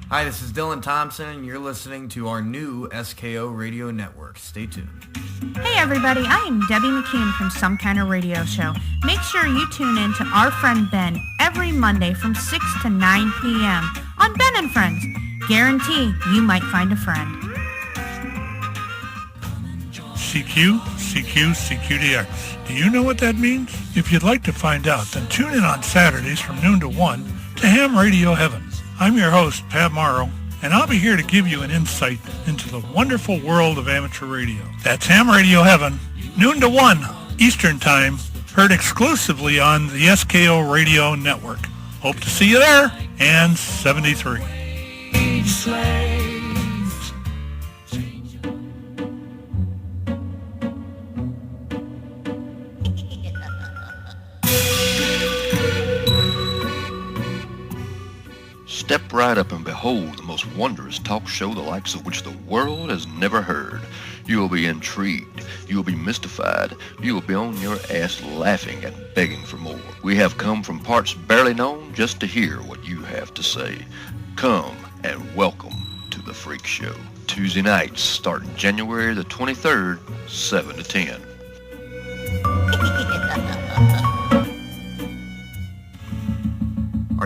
Hi, this is Dylan Thompson, and you're listening to our new SKO radio network. Stay tuned. Hey everybody, I am Debbie McKean from Some Kind of Radio Show. Make sure you tune in to our friend Ben every Monday from 6 to 9 p.m. on Ben and Friends. Guarantee you might find a friend. CQ, CQ, CQDX. Do you know what that means? If you'd like to find out, then tune in on Saturdays from noon to 1 to Ham Radio Heaven. I'm your host, Pat Morrow, and I'll be here to give you an insight into the wonderful world of amateur radio. That's Ham Radio Heaven, noon to 1 Eastern Time, heard exclusively on the SKO Radio Network. Hope to see you there, and 73. Step right up and behold the most wondrous talk show the likes of which the world has never heard. You will be intrigued. You will be mystified. You will be on your ass laughing and begging for more. We have come from parts barely known just to hear what you have to say. Come and welcome to the Freak Show. Tuesday nights starting January the 23rd, 7 to 10.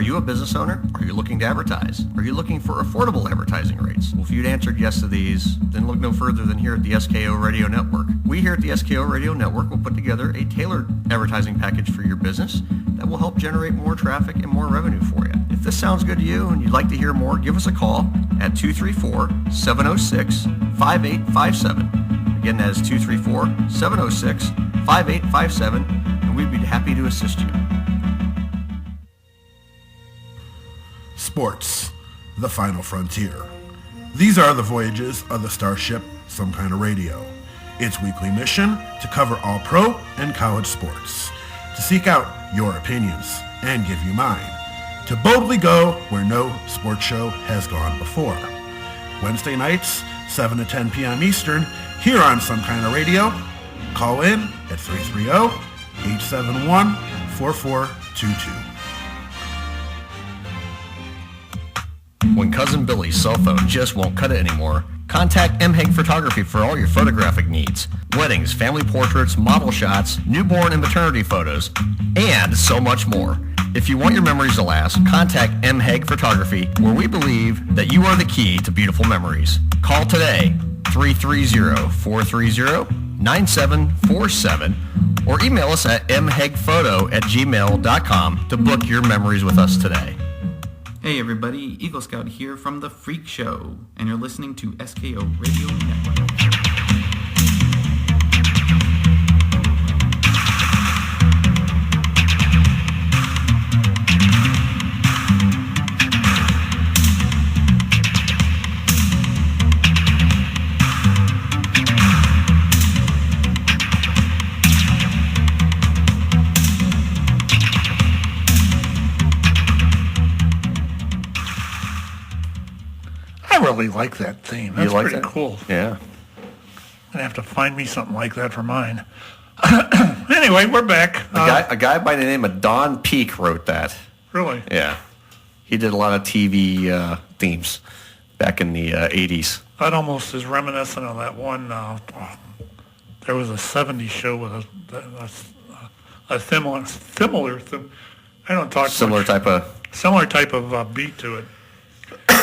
you a business owner? Are you looking to advertise? Are you looking for affordable advertising rates? Well, if you'd answered yes to these, then look no further than here at the SKO Radio Network. We here at the SKO Radio Network will put together a tailored advertising package for your business that will help generate more traffic and more revenue for you. If this sounds good to you and you'd like to hear more, give us a call at 234-706-5857. Again, that is 234-706-5857, and we'd be happy to assist you. Sports, the final frontier. These are the voyages of the starship Some Kind of Radio. Its weekly mission to cover all pro and college sports, to seek out your opinions and give you mine, to boldly go where no sports show has gone before. Wednesday nights, 7 to 10 p.m. Eastern, here on Some Kind of Radio. Call in at 330-871-4422. When Cousin Billy's cell phone just won't cut it anymore, contact M. Hague Photography for all your photographic needs. Weddings, family portraits, model shots, newborn and maternity photos, and so much more. If you want your memories to last, contact M. Hague Photography, where we believe that you are the key to beautiful memories. Call today, 330-430-9747, or email us at mhagephoto@gmail.com to book your memories with us today. Hey everybody, Eagle Scout here from The Freak Show, and you're listening to SKO Radio Network. I really like that theme. That's You like pretty that? cool. Yeah. I'm gonna have to find me something like that for mine. Anyway, we're back. A guy by the name of Don Peake wrote that. Really? Yeah. He did a lot of TV themes back in the 80s. That almost is reminiscent of that one. There was a '70s show with a similar. I don't talk Similar much. type of... Similar type of beat to it.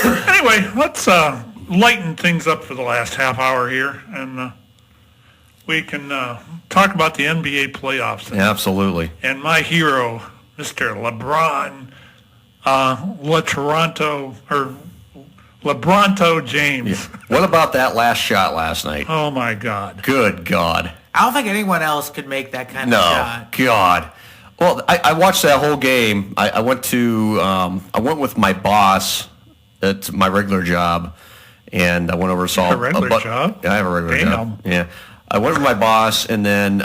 Anyway, let's lighten things up for the last half hour here, and we can talk about the NBA playoffs. Yeah, absolutely. And my hero, Mr. LeBronto James. Yeah. What about that last shot last night? Oh my God. Good God. I don't think anyone else could make that kind of shot. God. Well, I watched that whole game. I went with my boss at my regular job, and I went over and saw A regular job? Yeah, I have a regular Damn. job. Yeah, I went with my boss, and then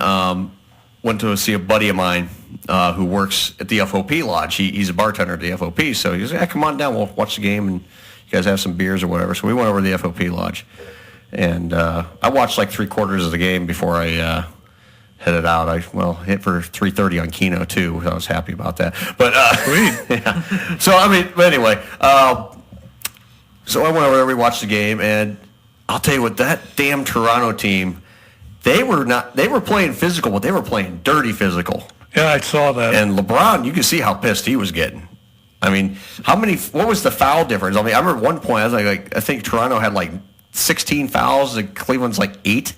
went to see a buddy of mine who works at the FOP Lodge. He's a bartender at the FOP, so he goes, "Yeah, come on down. We'll watch the game, and you guys have some beers or whatever." So we went over to the FOP Lodge, and I watched like 3/4 of the game before I headed out. I hit for 3:30 on Keno too. I was happy about that. But Sweet. yeah. So but anyway, so I went over there. We watched the game, and I'll tell you what, that damn Toronto team, they were playing physical, but they were playing dirty physical. Yeah, I saw that. And LeBron, you can see how pissed he was getting. I mean, what was the foul difference? I mean, I remember one point, I was like I think Toronto had like 16 fouls, and Cleveland's like 8.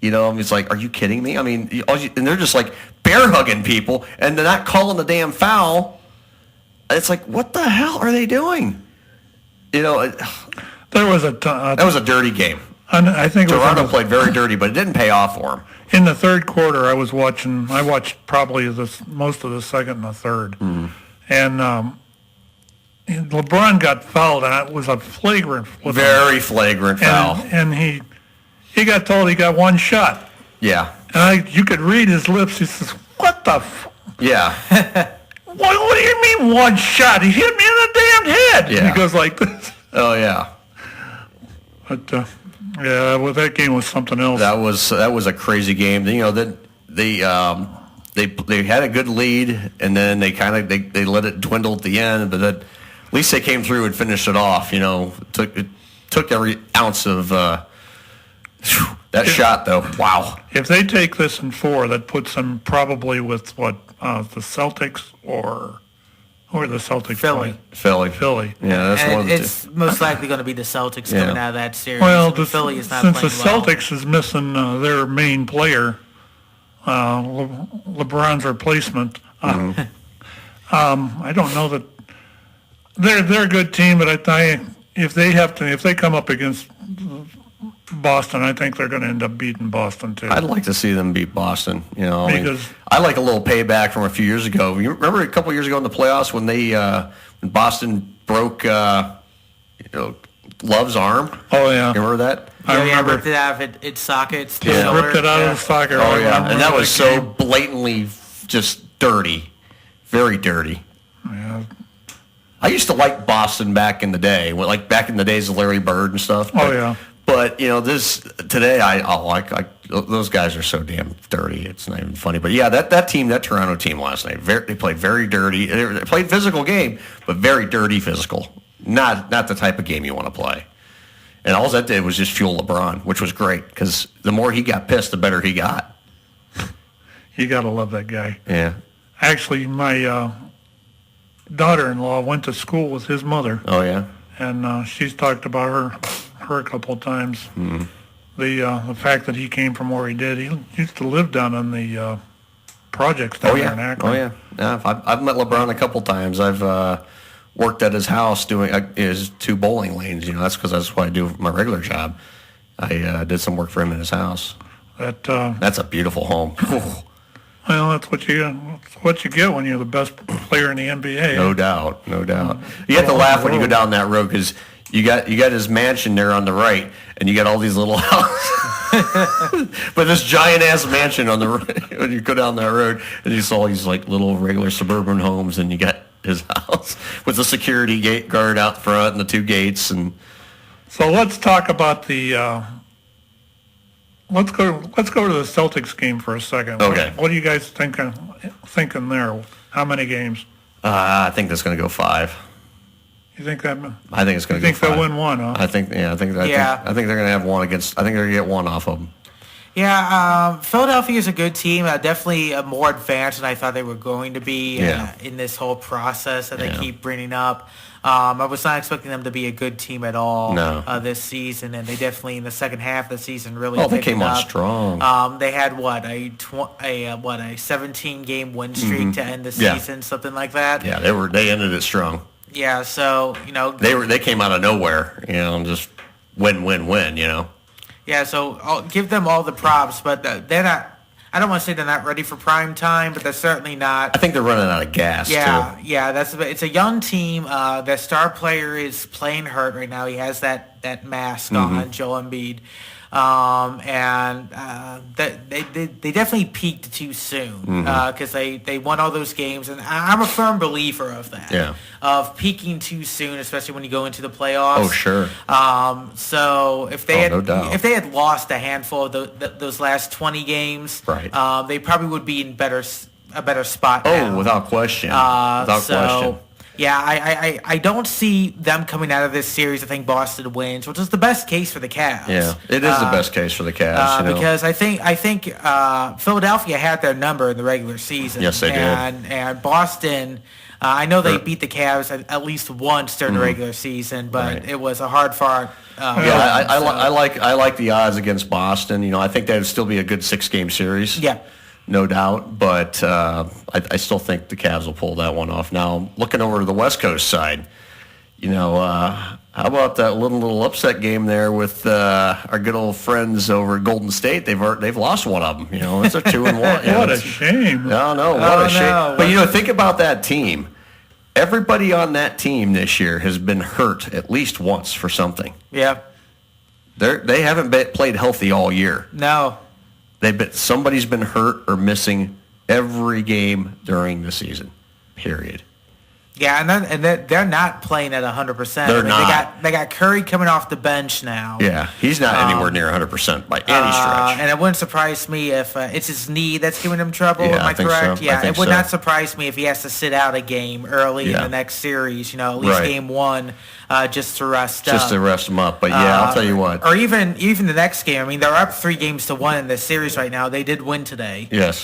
You know, I mean, it's like, are you kidding me? I mean, and they're just like bear hugging people, and they're not calling the damn foul. It's like, what the hell are they doing? You know, There was that was a dirty game. I think Toronto played very dirty, but it didn't pay off for them. in the third quarter. I watched probably most of the second and the third, and LeBron got fouled, and it was a flagrant, Very flagrant foul. and he got told he got one shot, Yeah. and you could read his lips. He says, "What the? Yeah. What do you mean one shot? He hit me in the damn head." Yeah. He goes like this. Oh, yeah. But yeah, well, that game was something else. That was a crazy game. You know, they had a good lead, and then they let it dwindle at the end. But at least they came through and finished it off. You know, it took every ounce of that shot though. Wow. If they take this in 4, that puts them probably with the Celtics or Who are the Celtics Philly. playing? Philly. Philly. Yeah, that's one of And the it's most likely going to be the Celtics Yeah. coming out of that series. Well, Philly is not since the playing well. Celtics is missing their main player, LeBron's replacement, I don't know that they're a good team, but if they come up against Boston, I think they're going to end up beating Boston too. I'd like to see them beat Boston. I mean, Because- I like a little payback from a few years ago. You remember a couple years ago in the playoffs when when Boston broke Love's arm? Oh yeah, You remember that? I remember. ripped it out of its sockets. Yeah. Ripped it out of the soccer. Oh I yeah, remember and that was that so game. blatantly just dirty, very dirty. Yeah. I used to like Boston back in the day, like back in the days of Larry Bird and stuff. Oh, yeah. But this today, those guys are so damn dirty. It's not even funny. But yeah, that team, that Toronto team last night, they played very dirty. They played physical game, but very dirty physical. Not the type of game you want to play. And all that did was just fuel LeBron, which was great because the more he got pissed, the better he got. You got to love that guy. Yeah. Actually, my daughter-in-law went to school with his mother, Oh yeah. and she's talked about her a couple of times. Mm-hmm. The fact that he came from where he did. He used to live down in the projects down there in Akron. Oh yeah. Yeah. I've met LeBron a couple times. I've worked at his house doing his 2 bowling lanes. That's because that's what I do for my regular job. I did some work for him in his house. That's a beautiful home. Well, that's what you get when you're the best player in the NBA. No doubt. You have to laugh when you go down that road because you got his mansion there on the right, and you got all these little houses. But this giant ass mansion on the right, when you go down that road, and you saw these like little regular suburban homes, and you got his house with the security gate guard out front and the 2 gates, and So let's talk about the. Let's go to the Celtics game for a second. Okay. What do you guys thinking there? How many games? I think that's going to go 5. You think that? I think it's going to go 5. You think they'll win one? Huh? I think they're going to have one against. I think they're going to get one off of them. Yeah, Philadelphia is a good team. Definitely more advanced than I thought they were going to be in this whole process that they keep bringing up. I was not expecting them to be a good team at all this season, and they definitely in the second half of the season really. They came on strong. They had a 17-game win streak to end the season, something like that. Yeah, they ended it strong. Yeah, so they came out of nowhere, just win. Yeah, so I'll give them all the props, but they're not. I don't want to say they're not ready for prime time, but they're certainly not. I think they're running out of gas, too. Yeah, it's a young team. Their star player is playing hurt right now. He has that mask on, Joel Embiid. And they definitely peaked too soon because they won all those games, and I'm a firm believer of that. Yeah. Of peaking too soon, especially when you go into the playoffs. Oh, sure. So if they no doubt. if they had lost a handful of those last 20 games, right. They probably would be in a better spot now. Oh, without question. Question. Yeah, I don't see them coming out of this series. I think Boston wins, which is the best case for the Cavs. Yeah, it is the best case for the Cavs. Because I think Philadelphia had their number in the regular season. Yes, they did. And Boston, I know they beat the Cavs at least once during the regular season, but it was a hard-fought. I like the odds against Boston. I think that would still be a good 6-game series. Yeah. No doubt, but I still think the Cavs will pull that one off. Now, looking over to the West Coast side, how about that little upset game there with our good old friends over at Golden State? They've lost one of them. It's a 2-1. What a shame! No, what a shame. But think about that team. Everybody on that team this year has been hurt at least once for something. Yeah. They haven't played healthy all year. No. Somebody's been hurt or missing every game during the season, period. Yeah, and they're not playing at 100%. They're not. They got Curry coming off the bench now. Yeah, he's not anywhere near 100% by any stretch. And it wouldn't surprise me if it's his knee that's giving him trouble. Yeah, am I think correct? so. Yeah, I think it would so. not surprise me if he has to sit out a game early in the next series. At least game 1, just to rest up. Just to rest him up. But I'll tell you what. Or even the next game. I mean, they're up 3-1 in this series right now. They did win today. Yes.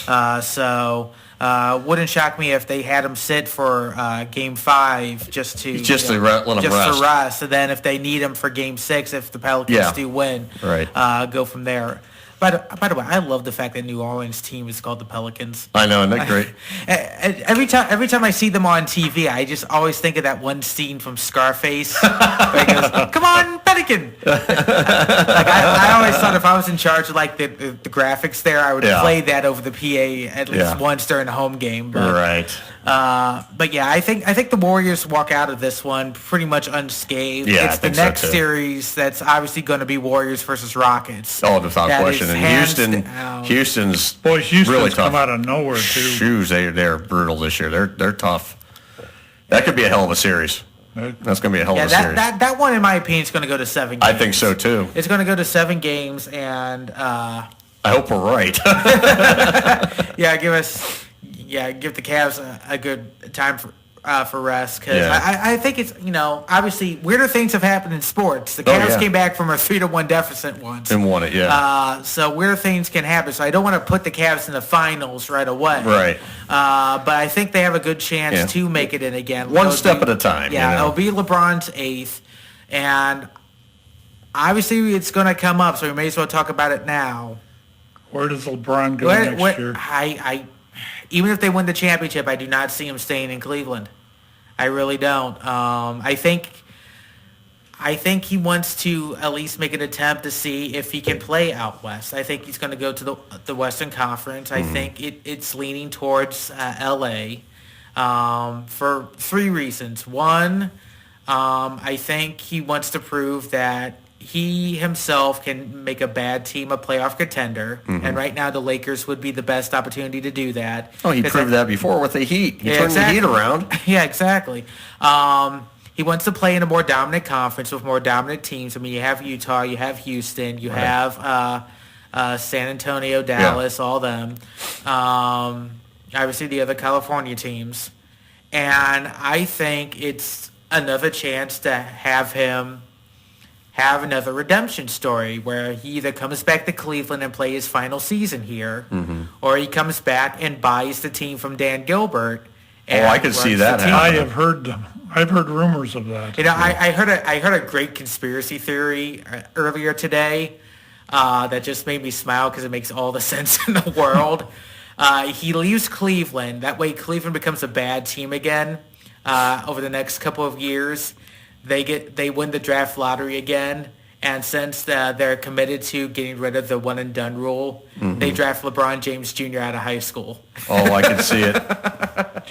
So wouldn't shock me if they had him sit for game Game 5 just to let them just rest. to rest, and then if they need him for Game 6, if the Pelicans do win, go from there. By the way, I love the fact that New Orleans team is called the Pelicans. I know, isn't that great? Every time I see them on TV, I just always think of that one scene from Scarface where he goes, "Come on, Pelican!" I always thought if I was in charge of like the graphics there, I would play that over the PA at least once during a home game. But, but yeah, I think the Warriors walk out of this one pretty much unscathed. Yeah, it's the next series that's obviously going to be Warriors versus Rockets. Oh, without question. And Houston's really tough. Come out of nowhere too. They're brutal this year. They're tough. That could be a hell of a series. That's going to be a hell of a series. That one, in my opinion, is going to go to 7 games. I think so too. It's going to go to 7 games, and I hope we're right. give the Cavs a good time for rest, because I think it's, obviously weirder things have happened in sports. The Cavs came back from a 3-1 deficit once and won it. So weird things can happen. So I don't want to put the Cavs in the finals right away. Right. But I think they have a good chance to make it in again. One step at a time. Yeah, it'll be LeBron's 8th, and obviously it's going to come up, so we may as well talk about it now. Where does LeBron go next year? Even if they win the championship, I do not see him staying in Cleveland. I really don't. I think he wants to at least make an attempt to see if he can play out west. I think he's going to go to the Western Conference. I think it's leaning towards L.A. For 3 reasons. One, I think he wants to prove that he himself can make a bad team a playoff contender, and right now the Lakers would be the best opportunity to do that. Oh, he proved that before with the Heat. He turned the Heat around. Yeah, exactly. He wants to play in a more dominant conference with more dominant teams. I mean, you have Utah, you have Houston, you have San Antonio, Dallas, all them. Obviously, the other California teams. And I think it's another chance to have him have another redemption story where he either comes back to Cleveland and play his final season here, or he comes back and buys the team from Dan Gilbert. Oh, I could see that. I've heard rumors of that. I heard a great conspiracy theory earlier today that just made me smile because it makes all the sense in the world. He leaves Cleveland. That way Cleveland becomes a bad team again over the next couple of years. They win the draft lottery again, and since they're committed to getting rid of the one and done rule, they draft LeBron James Jr. out of high school. Oh, I can see it.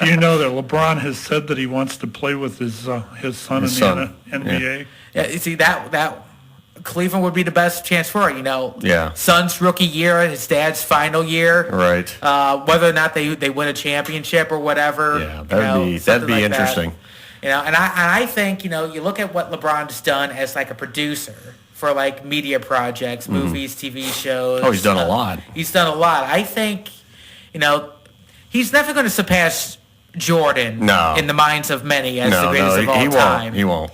Do you know that LeBron has said that he wants to play with his son in the NBA? Yeah, you see that Cleveland would be the best chance for it. Son's rookie year, his dad's final year. Right. Whether or not they win a championship or whatever. Yeah, that'd be interesting. And I think, you look at what LeBron's done as like a producer for like media projects, movies, TV shows. Oh, he's done a lot. He's done a lot. I think, he's never going to surpass Jordan in the minds of many as the greatest of all time. He won't.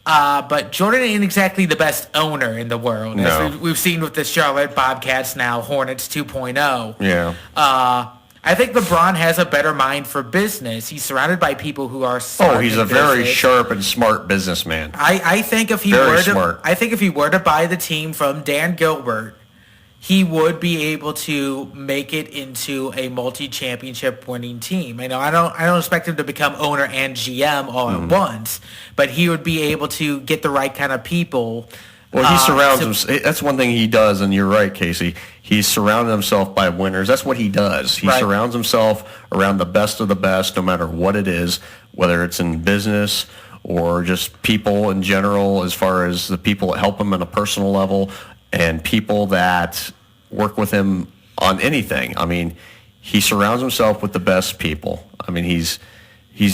But Jordan ain't exactly the best owner in the world. No. As we've seen with the Charlotte Bobcats, now Hornets 2.0. Yeah. I think LeBron has a better mind for business. He's surrounded by people who are smart. Oh, he's a very sharp and smart businessman. I think if he were to buy the team from Dan Gilbert, he would be able to make it into a multi-championship winning team. I don't expect him to become owner and GM all at once, but he would be able to get the right kind of people. Well, he surrounds himself. That's one thing he does, and you're right, Casey. He's surrounded himself by winners. That's what he does. He surrounds himself around the best of the best, no matter what it is, whether it's in business or just people in general, as far as the people that help him on a personal level and people that work with him on anything. I mean, he surrounds himself with the best people. I mean, he's.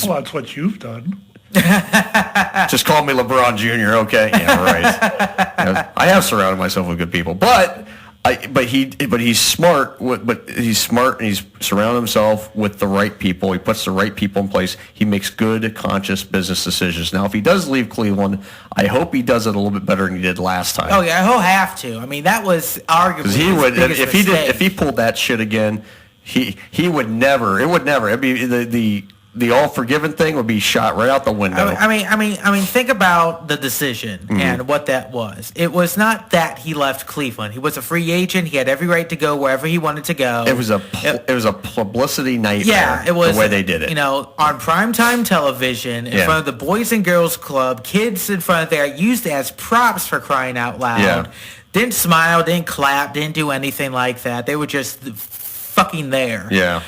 Well, that's what you've done. Just call me LeBron Jr., okay? Yeah, right. I have surrounded myself with good people, but he's smart. But he's smart, and he's surrounded himself with the right people. He puts the right people in place. He makes good, conscious business decisions. Now, if he does leave Cleveland, I hope he does it a little bit better than he did last time. Oh yeah, he'll have to. I mean, that was arguably his biggest mistake. If he pulled that shit again, he would never. It would never. It'd be the the all forgiven thing would be shot right out the window. I mean, think about the decision and what that was. It was not that he left Cleveland. He was a free agent. He had every right to go wherever he wanted to go. It was a publicity nightmare. Yeah, it was the way they did it. On primetime television, in front of the Boys and Girls Club, kids in front of there, used as props, for crying out loud. Yeah. Didn't smile, didn't clap, didn't do anything like that. They were just fucking there. Yeah.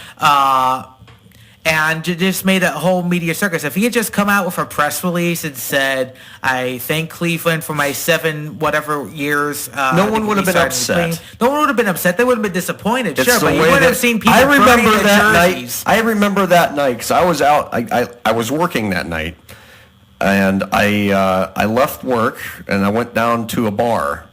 And just made a whole media circus. If he had just come out with a press release and said, I thank Cleveland for my 7 whatever years. No one would have been upset. No one would have been upset. They would have been disappointed. It's sure, the but you way would that- have seen people I remember burning that the jerseys. night. I remember that night because I was out. I was working that night, and I left work and I went down to a bar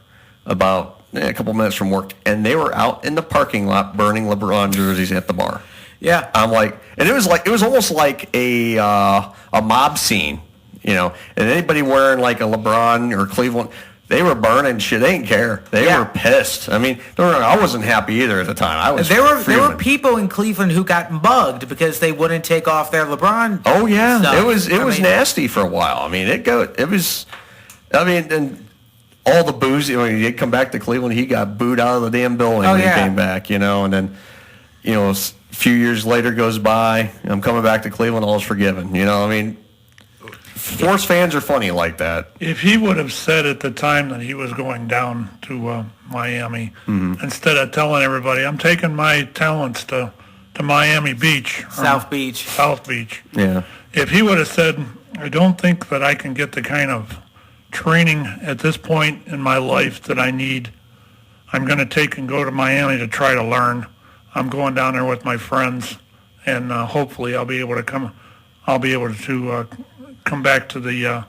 about a couple minutes from work, and they were out in the parking lot burning LeBron jerseys at the bar. Yeah. I'm like, and it was almost like a mob scene, and anybody wearing like a LeBron or Cleveland, they were burning shit. They didn't care. They were pissed. I mean, I wasn't happy either at the time. I was. There were fuming. people in Cleveland who got bugged because they wouldn't take off their LeBron. Oh yeah, stuff. it was nasty for a while. I mean, and all the booze. He'd come back to Cleveland, he got booed out of the damn building when he came back. And then, a few years later goes by. I'm coming back to Cleveland, all's forgiven. Sports fans are funny like that. If he would have said at the time that he was going down to Miami, instead of telling everybody, I'm taking my talents to Miami Beach. South Beach. Yeah. If he would have said, I don't think that I can get the kind of training at this point in my life that I need, I'm going to take and go to Miami to try to learn. I'm going down there with my friends, and hopefully I'll be able to come back to the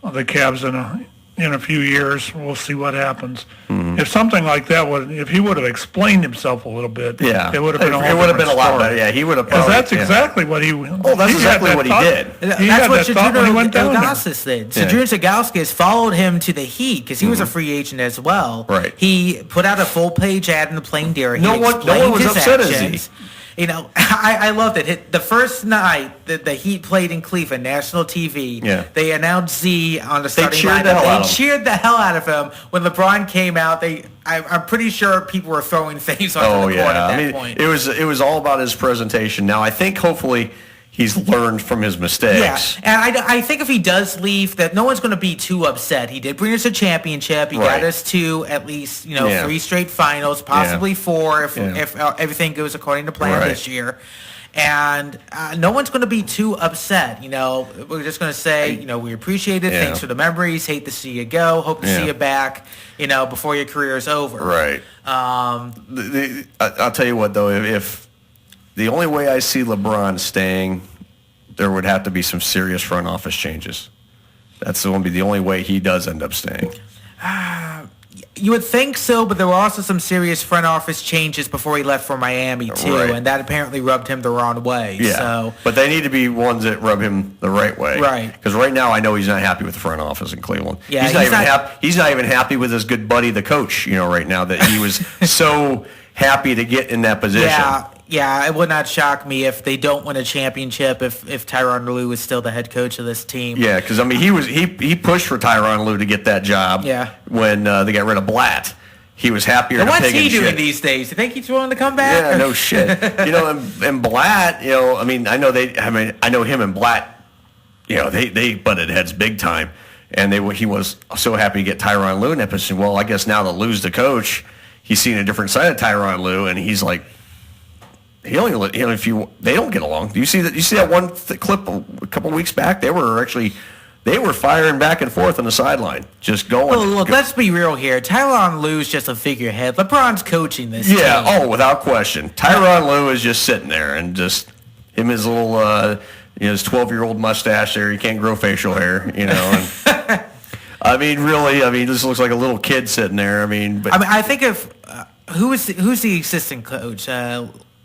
Cavs in a few years. We'll see what happens. If something like that if he would have explained himself a little bit, it would have been a lot better. Yeah, he would have. Because that's exactly what he. Oh, that's exactly what he did. That's what Sadrunas Ilgauskas did. Sadrunas Ilgauskas followed him to the Heat because he was a free agent as well. Right. He put out a full-page ad in the Plain Dearer. No one was upset as he. I loved it. The first night that the Heat played in Cleveland, national TV, they announced Z on the starting lineup. They cheered the hell out of him. When LeBron came out, I'm pretty sure people were throwing things onto the court at that point. It was all about his presentation. Now, I think hopefully he's learned from his mistakes. Yeah, and I think if he does leave, that no one's going to be too upset. He did bring us a championship. He got us to at least 3 straight finals, possibly 4 if everything goes according to plan this year. And no one's going to be too upset. We're just going to say, we appreciate it. Thanks for the memories. Hate to see you go. Hope to see you back, before your career is over. Right. I'll tell you what, though, if the only way I see LeBron staying, there would have to be some serious front office changes. That's going to be the only way he does end up staying. You would think so, but there were also some serious front office changes before he left for Miami, too, and that apparently rubbed him the wrong way. Yeah, so. But they need to be ones that rub him the right way. Right. Because right now I know he's not happy with the front office in Cleveland. Yeah, he's not even happy with his good buddy, the coach, right now, that he was so happy to get in that position. Yeah, it would not shock me if they don't win a championship if Tyronn Lue is still the head coach of this team. Yeah, because he pushed for Tyronn Lue to get that job. Yeah. When they got rid of Blatt, he was happier. And than what's pig he and doing shit. these days? You think he's willing to come back? Yeah, no shit. And Blatt, I know him and Blatt, they butted heads big time, and he was so happy to get Tyronn Lue in that position. Well, I guess now that Lue's the coach, he's seen a different side of Tyronn Lue, and he's like. They don't get along. Do you see that? You see that one clip a couple weeks back? They were firing back and forth on the sideline, just going. Well, look, let's be real here. Tyronn Lue's just a figurehead. LeBron's coaching this team. Yeah, without question. Tyronn Lue is just sitting there and just his little his 12-year-old mustache there. He can't grow facial hair, And, this looks like a little kid sitting there. I think if who's the assistant coach?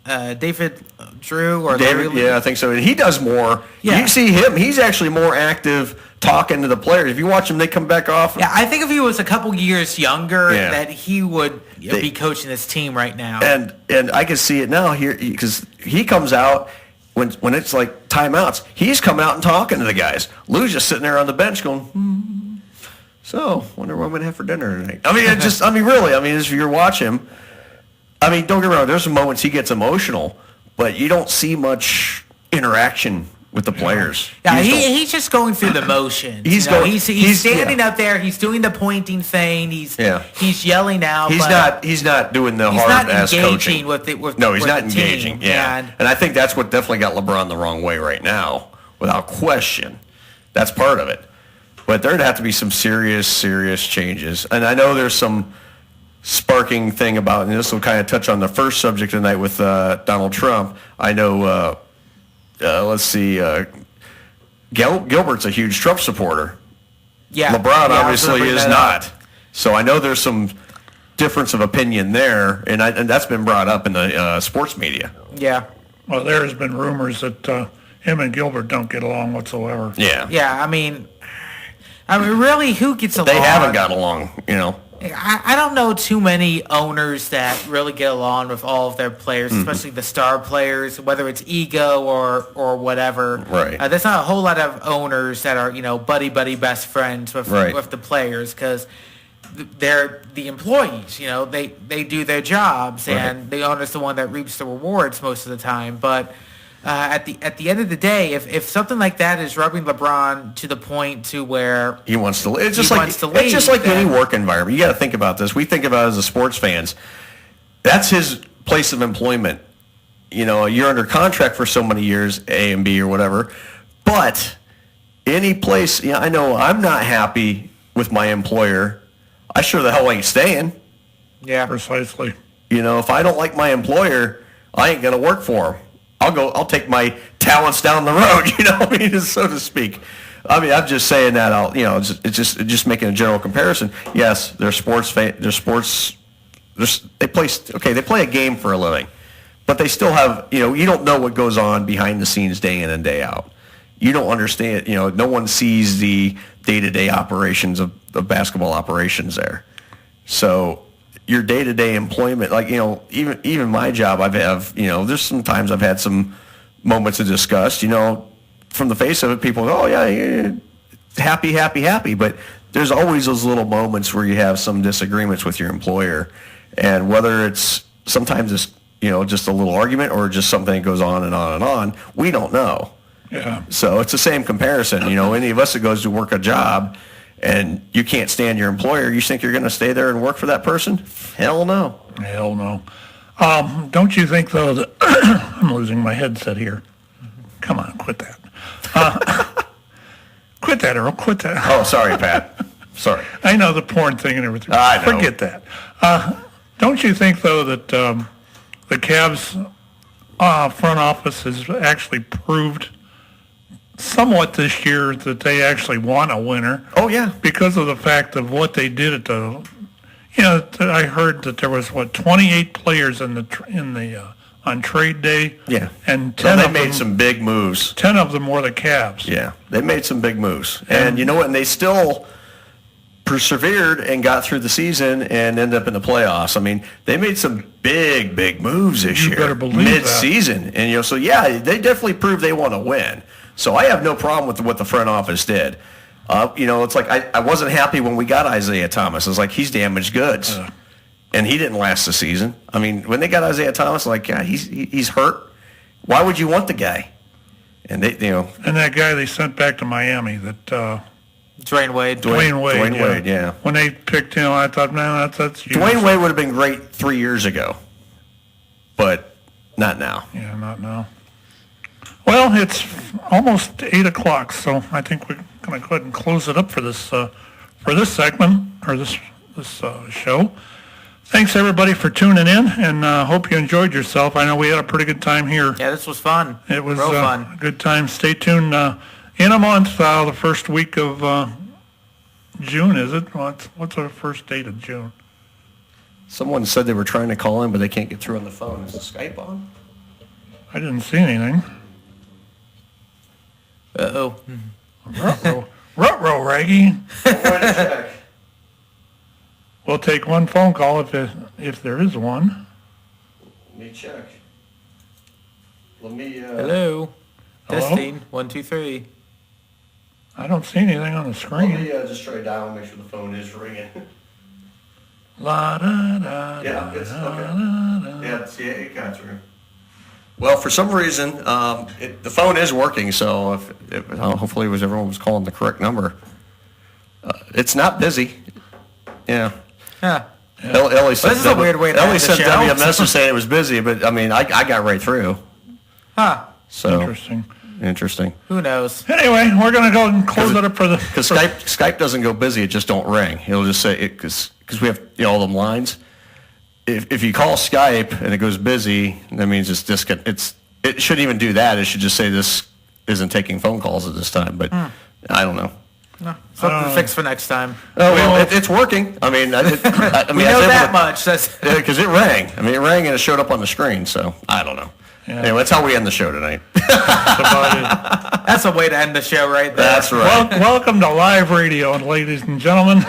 David Drew or David? Yeah, I think so. And he does more. Yeah. You see him; he's actually more active talking to the players. If you watch him, they come back off. Yeah, I think if he was a couple years younger, that he would be coaching this team right now. And I can see it now here because he comes out when it's like timeouts, he's coming out and talking to the guys. Lou's just sitting there on the bench going, so, wonder what I'm going to have for dinner tonight. I mean, really, if you watch him, don't get me wrong, there's some moments he gets emotional, but you don't see much interaction with the players. Yeah, he's just going through the motions. He's standing up there. He's doing the pointing thing. He's yelling out. He's not doing the hard ass coaching. He's not engaging. Yeah, and I think that's what definitely got LeBron the wrong way right now, without question. That's part of it. But there'd have to be some serious changes. And I know there's some sparking thing about, and this will kind of touch on the first subject tonight with Donald Trump. I know. Let's see. Gilbert's a huge Trump supporter. Yeah. LeBron obviously is not. So I know there's some difference of opinion there, and that's been brought up in the sports media. Yeah. Well, there has been rumors that him and Gilbert don't get along whatsoever. Yeah. Yeah. I mean, really, who gets along? They haven't got along. I don't know too many owners that really get along with all of their players, especially the star players, whether it's ego or whatever. Right. There's not a whole lot of owners that are, buddy best friends with the players, because they're the employees. They do their jobs, and the owner's the one that reaps the rewards most of the time. But at the end of the day, if something like that is rubbing LeBron to the point to where he wants to leave, it's just like any work environment. You got to think about this. We think about it as a sports fans. That's his place of employment. You're under contract for so many years, A and B or whatever. But any place, I know I'm not happy with my employer. I sure the hell ain't staying. Yeah, precisely. If I don't like my employer, I ain't gonna work for him. I'll take my talents down the road, so to speak. I'm just saying that out, it's just making a general comparison. Yes, they play a game for a living, but they still have, you don't know what goes on behind the scenes day in and day out. You don't understand, no one sees the day-to-day operations of basketball operations there. So your day-to-day employment, even my job, there's sometimes I've had some moments of disgust, from the face of it, people go, oh yeah, happy, but there's always those little moments where you have some disagreements with your employer, and whether it's sometimes it's, just a little argument or just something that goes on and on and on, we don't know. Yeah. So it's the same comparison, any of us that goes to work a job, and you can't stand your employer, you think you're going to stay there and work for that person? Hell no. Hell no. Don't you think, though, that I'm losing my headset here. Come on, quit that. Quit that, Earl. Quit that. Oh, sorry, Pat. Sorry. I know the porn thing and everything. I know. Forget that. Don't you think, though, that the Cavs front office has actually proved somewhat this year that they actually want a winner? Oh, yeah. Because of the fact of what they did at the, I heard that there was 28 players on trade day. Yeah. And 10 they of made them, some big moves. 10 of them were the Cavs. Yeah, they made some big moves. And you know what? And they still persevered and got through the season and ended up in the playoffs. They made some big moves this year. You better believe mid-season. That. And, so, yeah, they definitely proved they want to win. So I have no problem with what the front office did. It's like I wasn't happy when we got Isaiah Thomas. It's like he's damaged goods. And he didn't last the season. When they got Isaiah Thomas, he's hurt. Why would you want the guy? And they, And that guy they sent back to Miami, that Dwayne Wade. Dwayne Wade, yeah. When they picked him, I thought, man, that's Dwayne Wade would have been great 3 years ago, but not now. Yeah, not now. Well, it's almost 8 o'clock, so I think we're going to go ahead and close it up for this segment or this show. Thanks everybody for tuning in, and hope you enjoyed yourself. I know we had a pretty good time here. Yeah, this was fun. It was real fun. A good time. Stay tuned. In a month, the first week of June, is it? What's the first date of June? Someone said they were trying to call in, but they can't get through on the phone. Is the Skype on? I didn't see anything. Uh-oh. Ruh-roh, Raggy. We'll take one phone call if there is one. Let me check. Let me. Hello. Hello? Testing. 1, 2, 3. I don't see anything on the screen. just try dial and make sure the phone is ringing. La da da. Yeah, it's da, okay. da, da. Yeah, see, it got through. Well, for some reason, the phone is working, so hopefully everyone was calling the correct number. It's not busy. Yeah. Huh. Ellie said This is a weird way to Ellie end the sent show. Debbie a message saying it was busy, but I mean, I got right through. Huh. So Interesting. Who knows? Anyway, we're going to go and close it up for the... Because Skype doesn't go busy, it just don't ring. It'll just say, because we have all them lines. If you call Skype and it goes busy, that means it's it shouldn't even do that. It should just say this isn't taking phone calls at this time. But I don't know. No, something to fix for next time. Oh well, it's working. I mean, I mean, We know that much. Because it rang. I mean, it rang and it showed up on the screen. So I don't know. Yeah. Anyway, that's how we end the show tonight. That's a way to end the show right there. That's right. Welcome to live radio, ladies and gentlemen.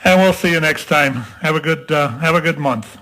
And we'll see you next time. Have a good month.